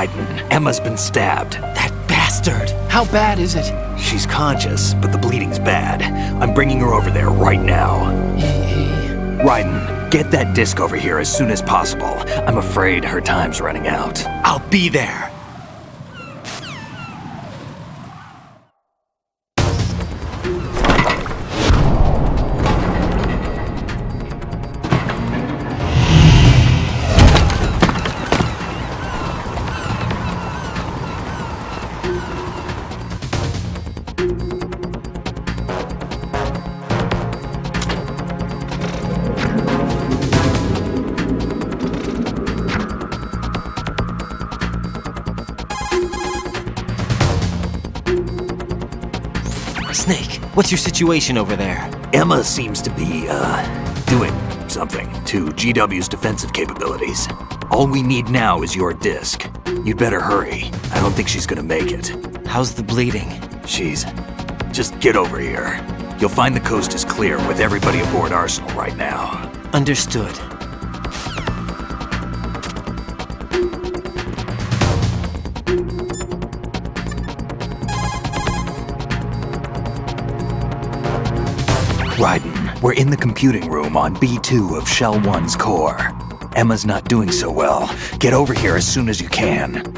Raiden, Emma's been stabbed. That bastard! How bad is it? She's conscious, but the bleeding's bad. I'm bringing her over there right now. Raiden, get that disc over here as soon as possible. I'm afraid her time's running out. I'll be there! Snake, what's your situation over there? Emma seems to be, doing something to GW's defensive capabilities. All we need now is your disc. You'd better hurry. I don't think she's gonna make it. How's the bleeding? Just get over here. You'll find the coast is clear with everybody aboard Arsenal right now. Understood. Raiden, we're in the computing room on B2 of Shell 1's core. Emma's not doing so well. Get over here as soon as you can.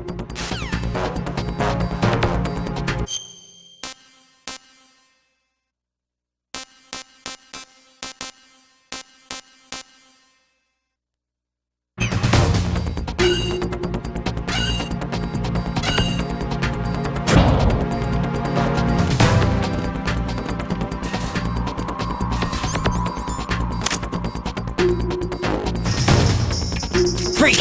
Freeze!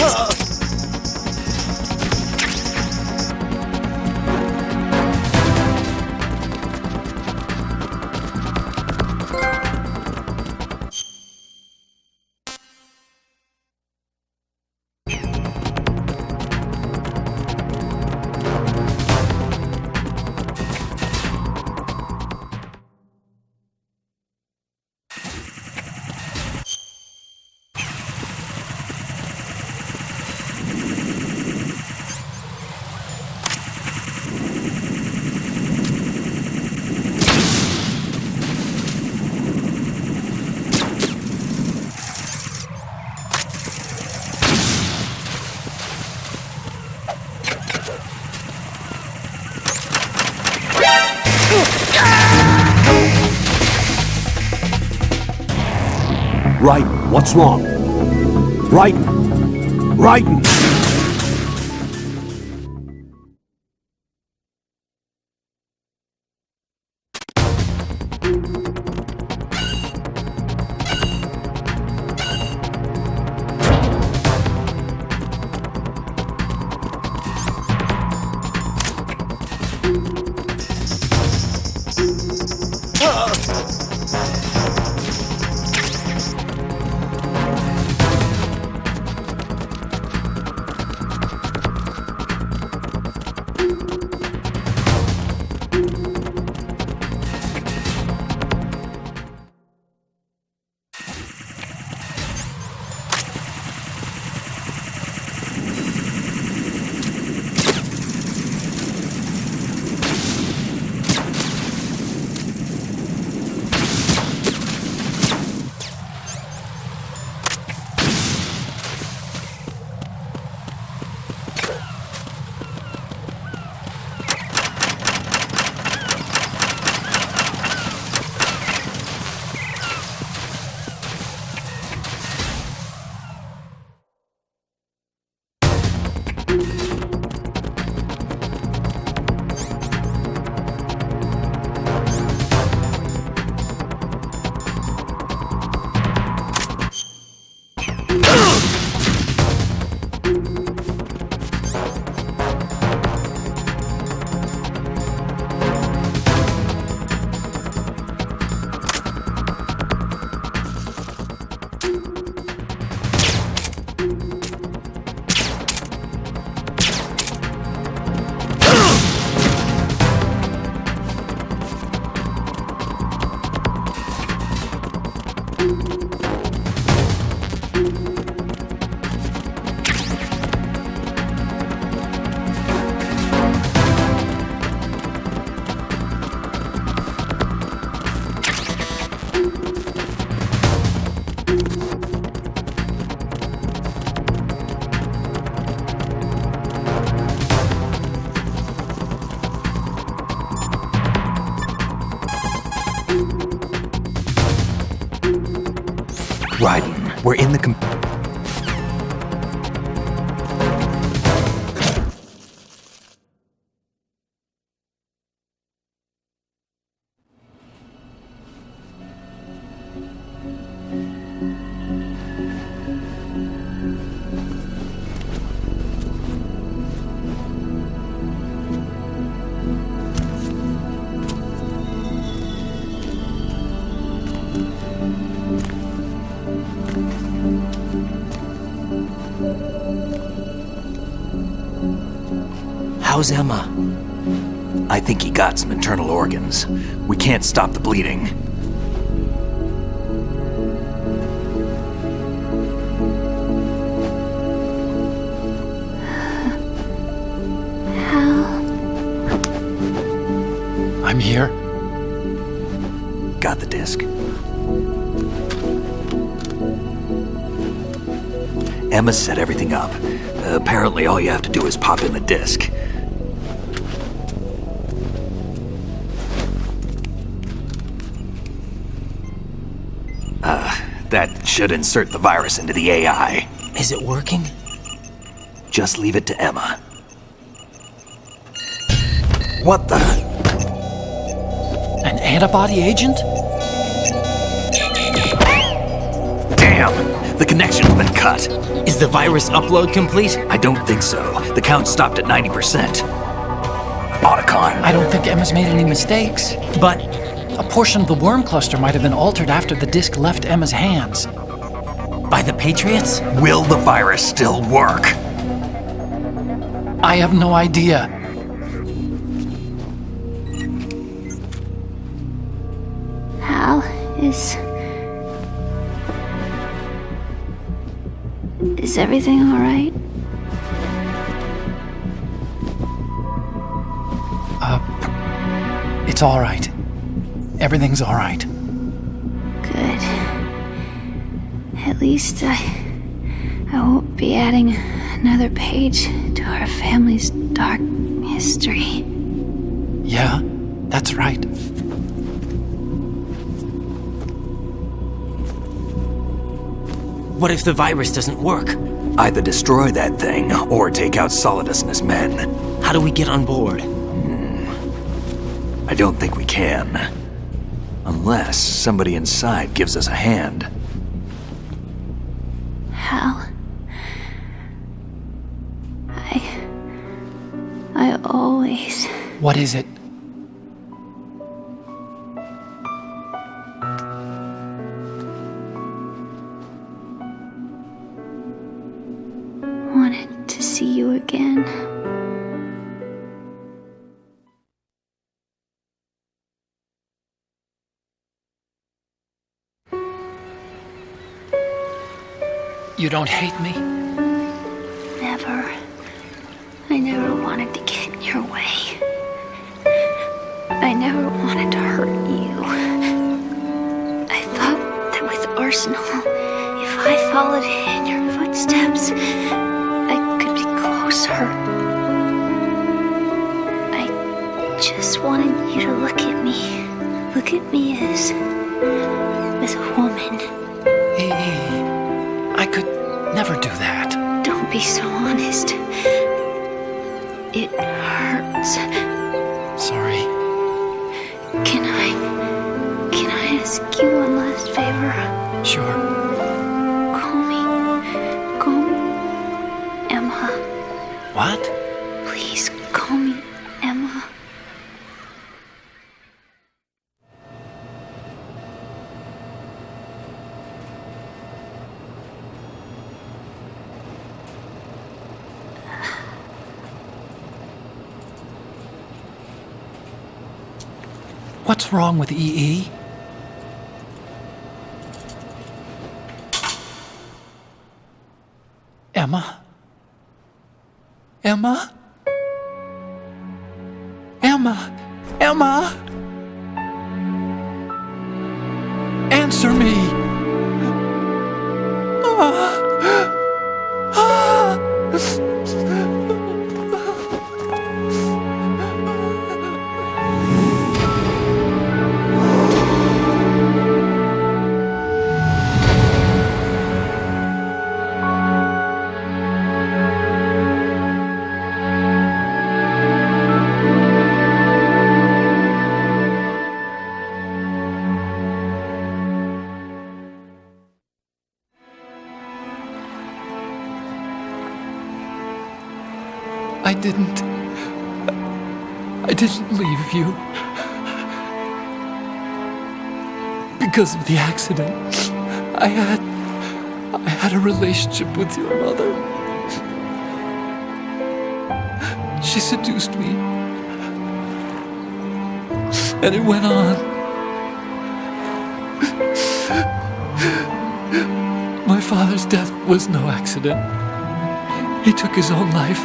Raiden, what's wrong? Raiden! Raiden! Raiden, we're in the How's Emma? I think he got some internal organs. We can't stop the bleeding. I'm here. Got the disc. Emma set everything up. Apparently all you have to do is pop in the disc. That should insert the virus into the AI. Is it working? Just leave it to Emma. What the? An antibody agent? Damn! The connection's been cut. Is the virus upload complete? I don't think so. The count stopped at 90%. Otacon. I don't think Emma's made any mistakes. But A portion of the worm cluster might have been altered after the disc left Emma's hands. by the Patriots? Will the virus still work? I have no idea. Hal, is everything all right? It's all right. Everything's all right. Good. At least I won't be adding another page to our family's dark history. Yeah, that's right. What if the virus doesn't work? Either destroy that thing, or take out Solidus and his men. How do we get on board? I don't think we can. Unless somebody inside gives us a hand. Hal, I always... What is it? wanted to see you again. You don't hate me? Never. I never wanted to get in your way. I never wanted to hurt you. I thought that with Arsenal, if I followed in your footsteps, I could be closer. I just wanted you to look at me. Look at me as a woman. I could never do that. Don't be so honest. It hurts. Sorry. Can I ask you one last favor? Sure. Call me Emma. What? Please call me Emma. What's wrong with EE? Emma? Emma? Emma? Emma? Answer me! I didn't leave you. Because of the accident, I had a relationship with your mother. She seduced me. And it went on. My father's death was no accident. He took his own life.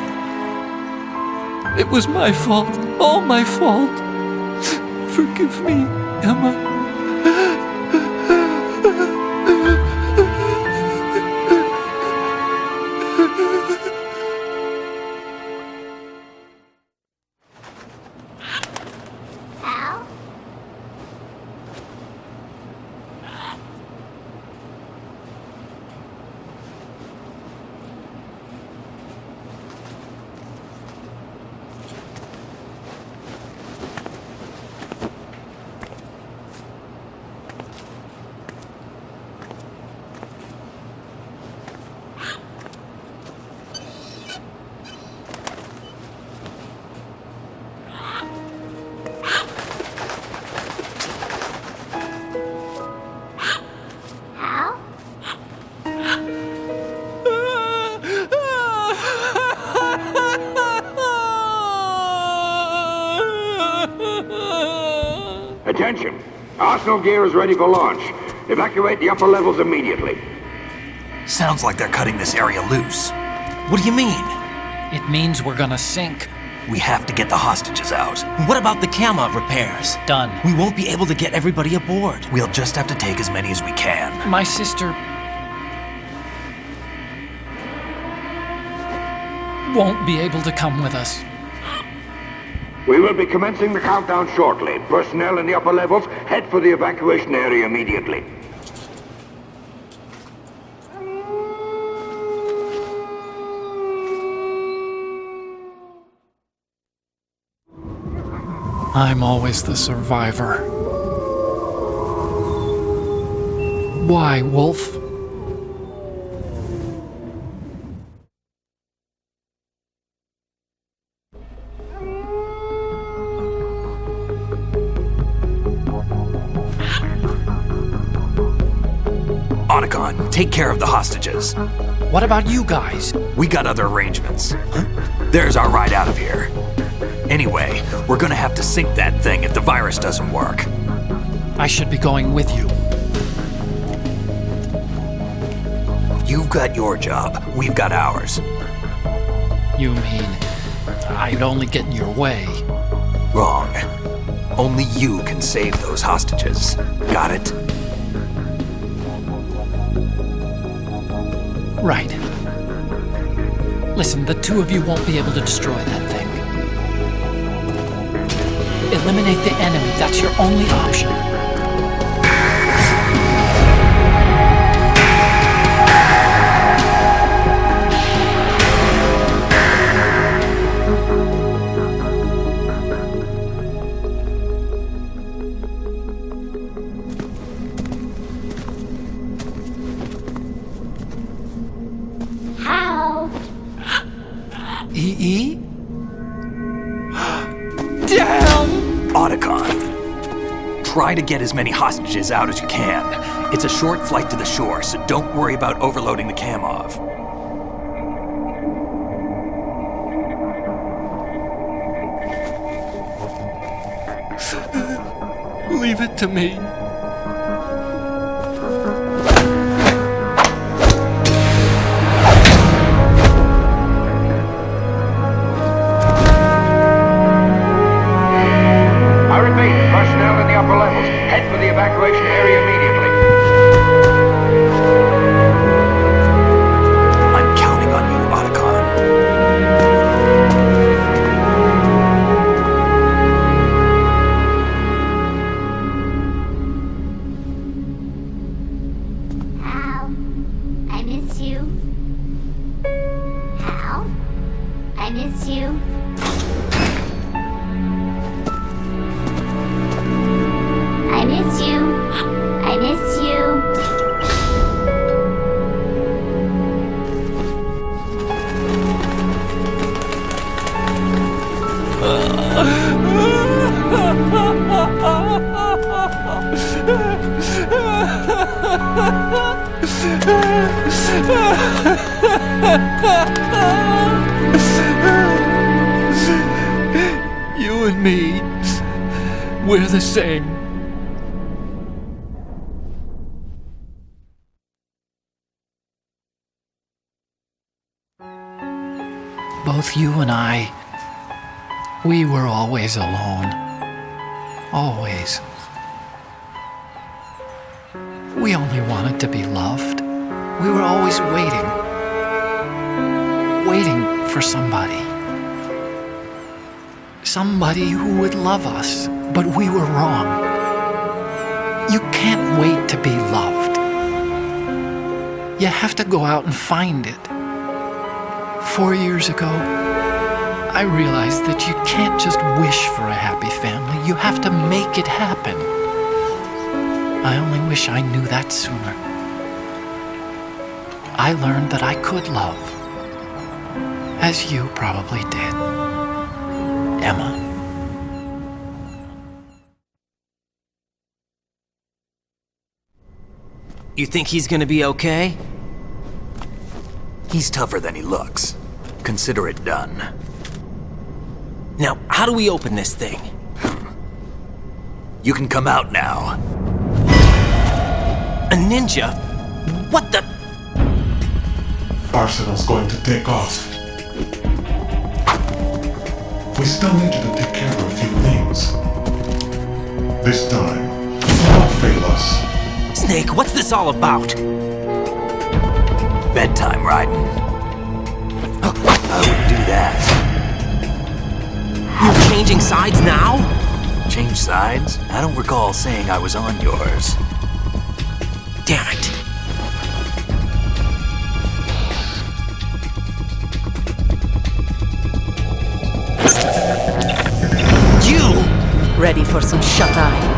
It was my fault, all my fault. Forgive me, Emma. Attention! Arsenal gear is ready for launch. Evacuate the upper levels immediately. Sounds like they're cutting this area loose. What do you mean? It means we're gonna sink. We have to get the hostages out. What about the camo repairs? Done. We won't be able to get everybody aboard. We'll just have to take as many as we can. My sister won't be able to come with us. We will be commencing the countdown shortly. Personnel in the upper levels, head for the evacuation area immediately. I'm always the survivor. Why, Wolf? Otacon, take care of the hostages. What about you guys? We got other arrangements. There's our ride out of here. Anyway, we're gonna have to sink that thing if the virus doesn't work. I should be going with you. You've got your job, we've got ours. You mean I'd only get in your way? Wrong. Only you can save those hostages. Got it? Right. Listen, the two of you won't be able to destroy that thing. Eliminate the enemy. That's your only option. How? EE? Damn! Otacon, try to get as many hostages out as you can. It's a short flight to the shore, so don't worry about overloading the Kamov. Leave it to me. I repeat, personnel in the upper levels, head for the evacuation area immediately. I'm counting on you, Otacon. Hal, I miss you. Hal, I miss you. I miss you. I miss you. You and me, we're the same. Both you and I, we were always alone. Always. We only wanted to be loved. We were always waiting. Waiting for somebody. Somebody who would love us, but we were wrong. You can't wait to be loved. You have to go out and find it. 4 years ago, I realized that you can't just wish for a happy family. You have to make it happen. I only wish I knew that sooner. I learned that I could love, as you probably did, Emma. You think he's gonna be okay? He's tougher than he looks. Consider it done. Now, how do we open this thing? You can come out now. A ninja? What the? Arsenal's going to take off. We still need you to take care of a few things. This time, don't fail us. Snake, what's this all about? Bedtime, Raiden. I would do that. You're changing sides now? Change sides? I don't recall saying I was on yours. Damn it. You! Ready for some shut-eye?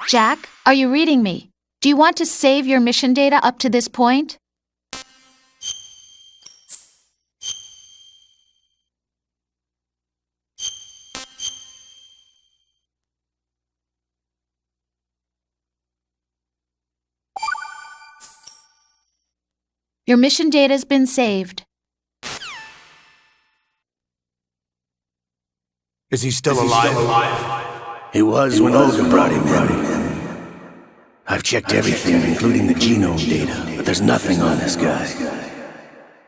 Jack, are you reading me? Do you want to save your mission data up to this point? Your mission data's been saved. Is he still alive? He was when Olga brought him in. I've checked everything, including the genome data, but there's nothing on this guy.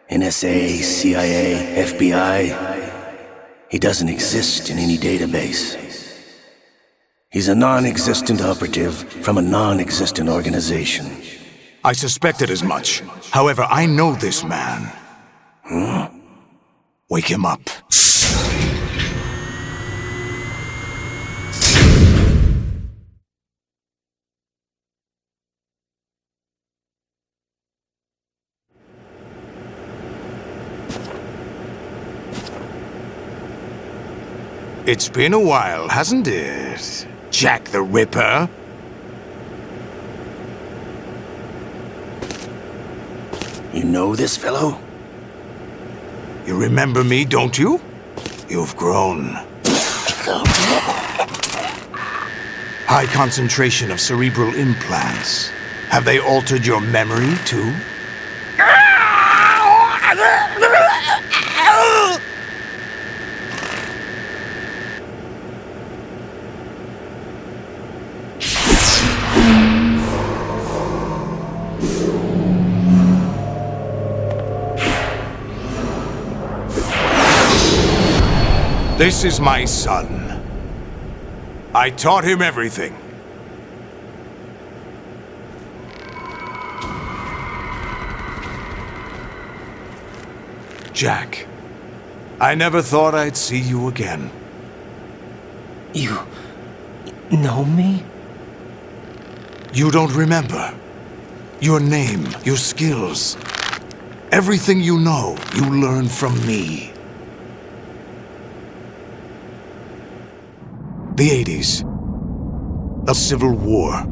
NSA, CIA, FBI. He doesn't exist in any database. He's a non-existent operative from a non-existent organization. I suspected as much. However, I know this man. Wake him up. It's been a while, hasn't it? Jack the Ripper? You know this fellow? You remember me, don't you? You've grown. High concentration of cerebral implants. Have they altered your memory, too? This is my son. I taught him everything. Jack, I never thought I'd see you again. You know me? You don't remember. Your name, your skills. Everything you know, you learned from me. The 80s. The Civil War.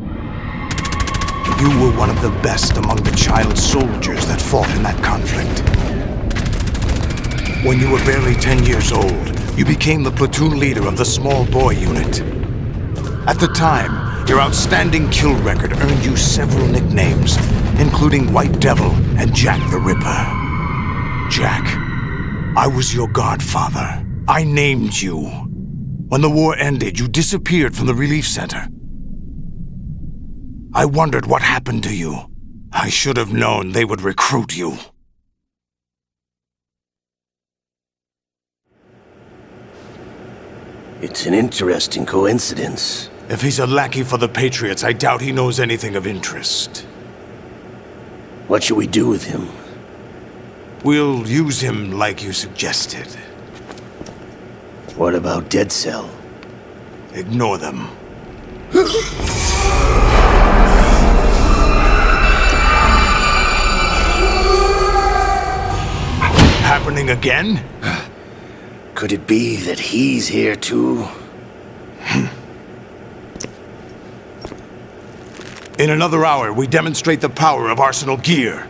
You were one of the best among the child soldiers that fought in that conflict. When you were barely 10 years old, you became the platoon leader of the small boy unit. At the time, your outstanding kill record earned you several nicknames, including White Devil and Jack the Ripper. Jack, I was your godfather. I named you. When the war ended, you disappeared from the relief center. I wondered what happened to you. I should have known they would recruit you. It's an interesting coincidence. If he's a lackey for the Patriots, I doubt he knows anything of interest. What should we do with him? We'll use him like you suggested. What about Dead Cell? Ignore them. Happening again? Could it be that he's here too? In another hour, we demonstrate the power of Arsenal gear.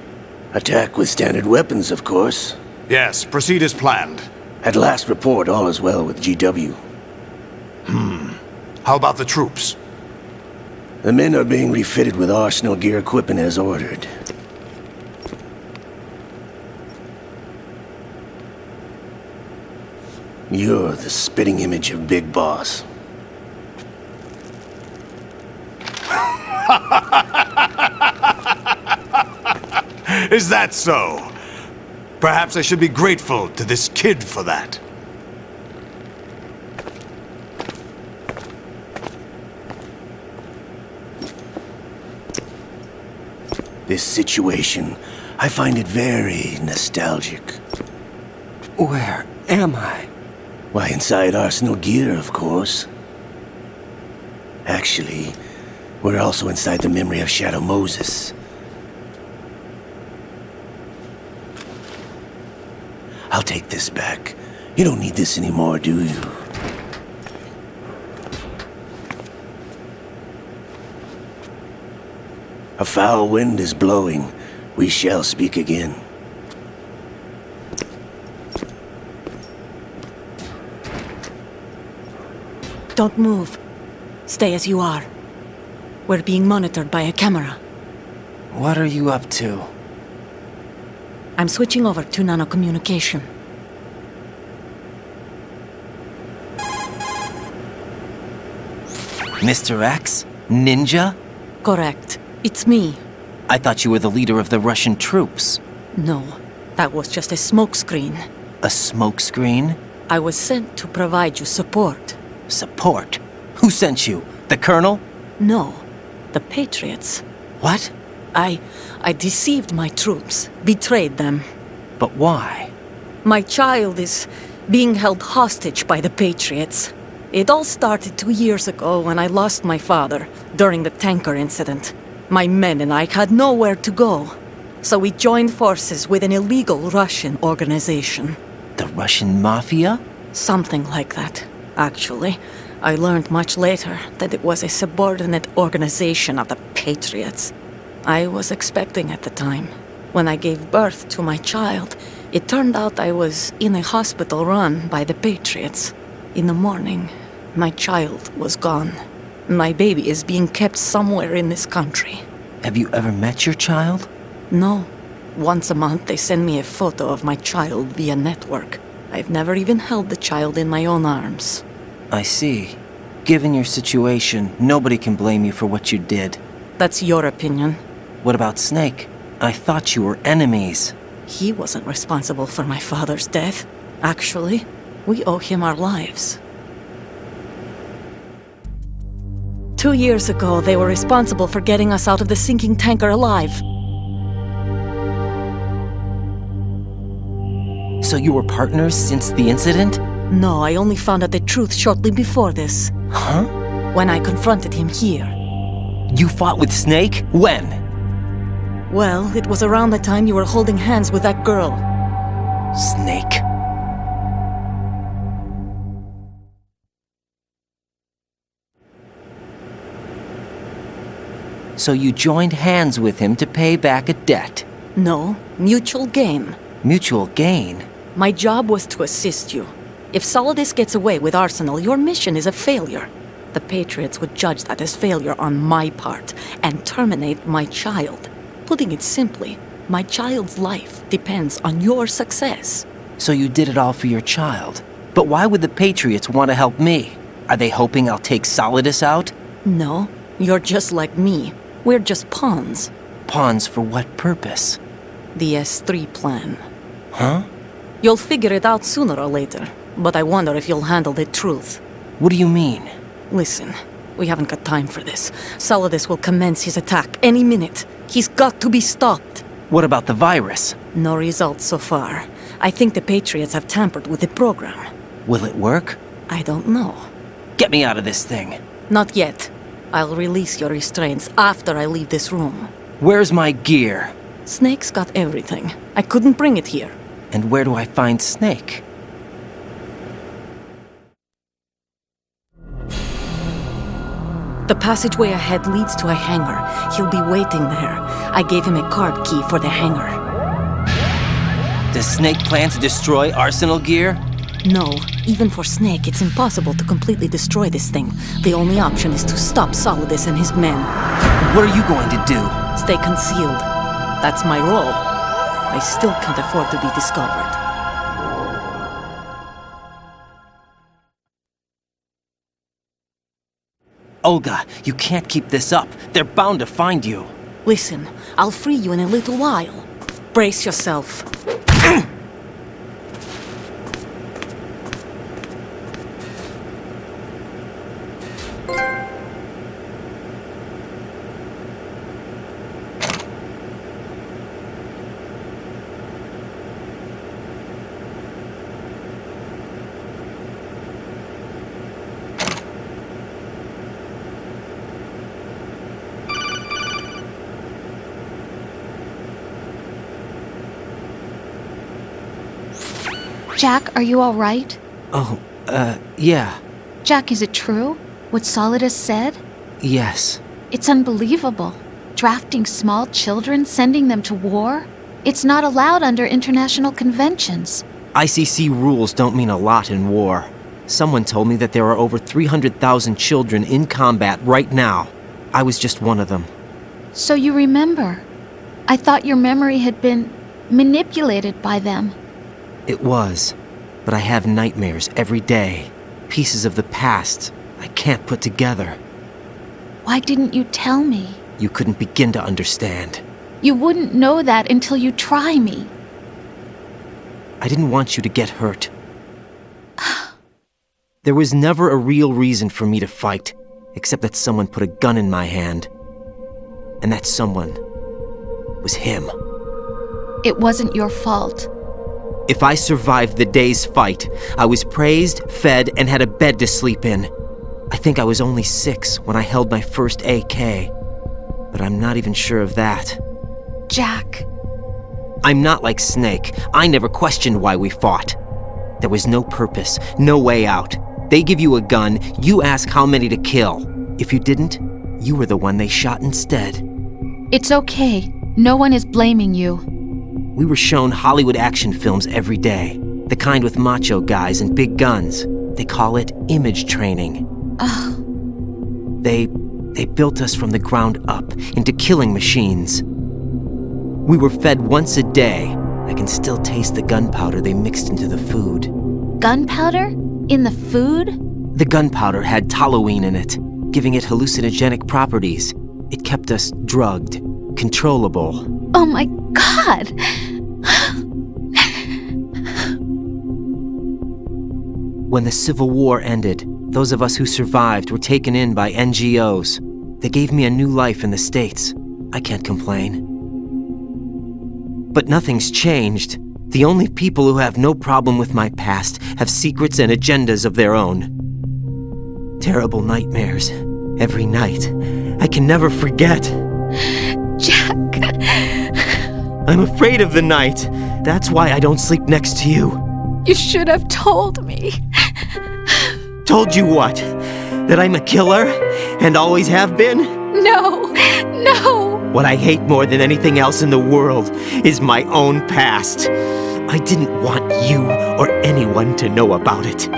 Attack with standard weapons, of course. Yes, proceed as planned. At last report, all is well with GW. How about the troops? The men are being refitted with Arsenal gear equipment as ordered. You're the spitting image of Big Boss. Is that so? Perhaps I should be grateful to this kid for that. This situation, I find it very nostalgic. Where am I? Why, inside Arsenal gear, of course. Actually, we're also inside the memory of Shadow Moses. I'll take this back. You don't need this anymore, do you? A foul wind is blowing. We shall speak again. Don't move. Stay as you are. We're being monitored by a camera. What are you up to? I'm switching over to nanocommunication. Mr. X? Ninja? Correct. It's me. I thought you were the leader of the Russian troops. No, that was just a smokescreen. A smokescreen? I was sent to provide you support. Support? Who sent you? The Colonel? No, the Patriots. What? I deceived my troops, betrayed them. But why? My child is being held hostage by the Patriots. It all started 2 years ago when I lost my father during the tanker incident. My men and I had nowhere to go, so we joined forces with an illegal Russian organization. The Russian Mafia? Something like that, actually. I learned much later that it was a subordinate organization of the Patriots. I was expecting at the time. When I gave birth to my child, it turned out I was in a hospital run by the Patriots. In the morning, my child was gone. My baby is being kept somewhere in this country. Have you ever met your child? No. Once a month, they send me a photo of my child via network. I've never even held the child in my own arms. I see. Given your situation, nobody can blame you for what you did. That's your opinion. What about Snake? I thought you were enemies. He wasn't responsible for my father's death. Actually, we owe him our lives. 2 years ago, they were responsible for getting us out of the sinking tanker alive. So you were partners since the incident? No, I only found out the truth shortly before this. Huh? When I confronted him here. You fought with Snake? When? Well, it was around the time you were holding hands with that girl. Snake. So you joined hands with him to pay back a debt? No, mutual gain. Mutual gain? My job was to assist you. If Solidus gets away with Arsenal, your mission is a failure. The Patriots would judge that as failure on my part and terminate my child. Putting it simply, my child's life depends on your success. So you did it all for your child. But why would the Patriots want to help me? Are they hoping I'll take Solidus out? No, you're just like me. We're just pawns. Pawns for what purpose? The S3 plan. Huh? You'll figure it out sooner or later, but I wonder if you'll handle the truth. What do you mean? Listen, we haven't got time for this. Solidus will commence his attack any minute. He's got to be stopped. What about the virus? No results so far. I think the Patriots have tampered with the program. Will it work? I don't know. Get me out of this thing. Not yet. I'll release your restraints after I leave this room. Where's my gear? Snake's got everything. I couldn't bring it here. And where do I find Snake? The passageway ahead leads to a hangar. He'll be waiting there. I gave him a card key for the hangar. Does Snake plan to destroy Arsenal gear? No. Even for Snake, it's impossible to completely destroy this thing. The only option is to stop Solidus and his men. What are you going to do? Stay concealed. That's my role. I still can't afford to be discovered. Olga, you can't keep this up. They're bound to find you. Listen, I'll free you in a little while. Brace yourself. Jack, are you all right? Oh, yeah. Jack, is it true? What Solidus said? Yes. It's unbelievable. Drafting small children, sending them to war? It's not allowed under international conventions. ICC rules don't mean a lot in war. Someone told me that there are over 300,000 children in combat right now. I was just one of them. So you remember? I thought your memory had been manipulated by them. It was, but I have nightmares every day. Pieces of the past I can't put together. Why didn't you tell me? You couldn't begin to understand. You wouldn't know that until you try me. I didn't want you to get hurt. There was never a real reason for me to fight, except that someone put a gun in my hand. And that someone was him. It wasn't your fault. If I survived the day's fight, I was praised, fed, and had a bed to sleep in. I think I was only 6 when I held my first AK. But I'm not even sure of that. Jack. I'm not like Snake. I never questioned why we fought. There was no purpose, no way out. They give you a gun, you ask how many to kill. If you didn't, you were the one they shot instead. It's okay. No one is blaming you. We were shown Hollywood action films every day. The kind with macho guys and big guns. They call it image training. Ugh. They They built us from the ground up into killing machines. We were fed once a day. I can still taste the gunpowder they mixed into the food. Gunpowder? In the food? The gunpowder had toluene in it, giving it hallucinogenic properties. It kept us drugged, controllable. Oh my God! When the Civil War ended, those of us who survived were taken in by NGOs. They gave me a new life in the States. I can't complain. But nothing's changed. The only people who have no problem with my past have secrets and agendas of their own. Terrible nightmares. Every night. I can never forget. Jack! I'm afraid of the night. That's why I don't sleep next to you. You should have told me. Told you what? That I'm a killer? And always have been? No! No! What I hate more than anything else in the world is my own past. I didn't want you or anyone to know about it.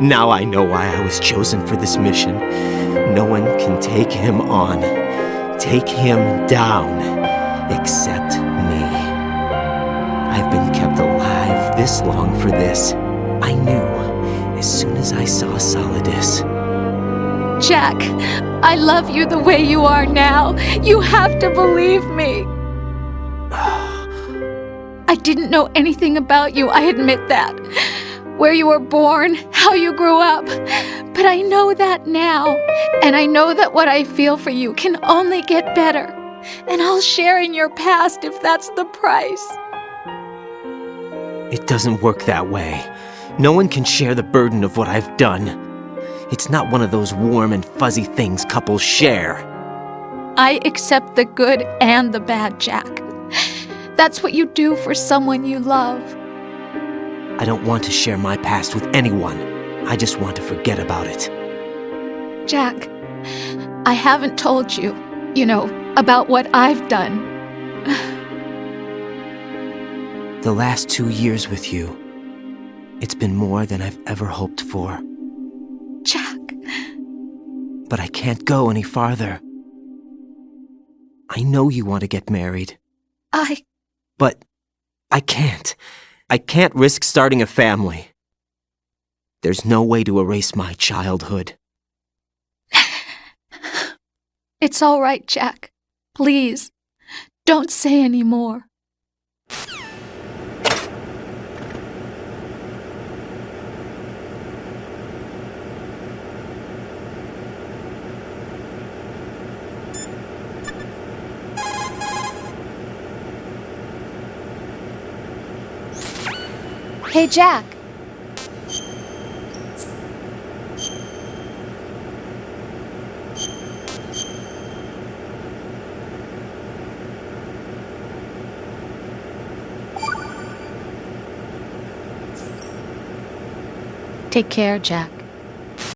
Now I know why I was chosen for this mission. No one can take him on, take him down, except me. I've been kept alive this long for this. I knew as soon as I saw Solidus. Jack, I love you the way you are now. You have to believe me. I didn't know anything about you, I admit that. Where you were born, how you grew up. But I know that now. And I know that what I feel for you can only get better. And I'll share in your past if that's the price. It doesn't work that way. No one can share the burden of what I've done. It's not one of those warm and fuzzy things couples share. I accept the good and the bad, Jack. That's what you do for someone you love. I don't want to share my past with anyone. I just want to forget about it. Jack, I haven't told you, about what I've done. The last 2 years with you, it's been more than I've ever hoped for. Jack. But I can't go any farther. I know you want to get married. But I can't. I can't risk starting a family. There's no way to erase my childhood. It's all right, Jack. Please, don't say any more. Hey, Jack. Take care, Jack.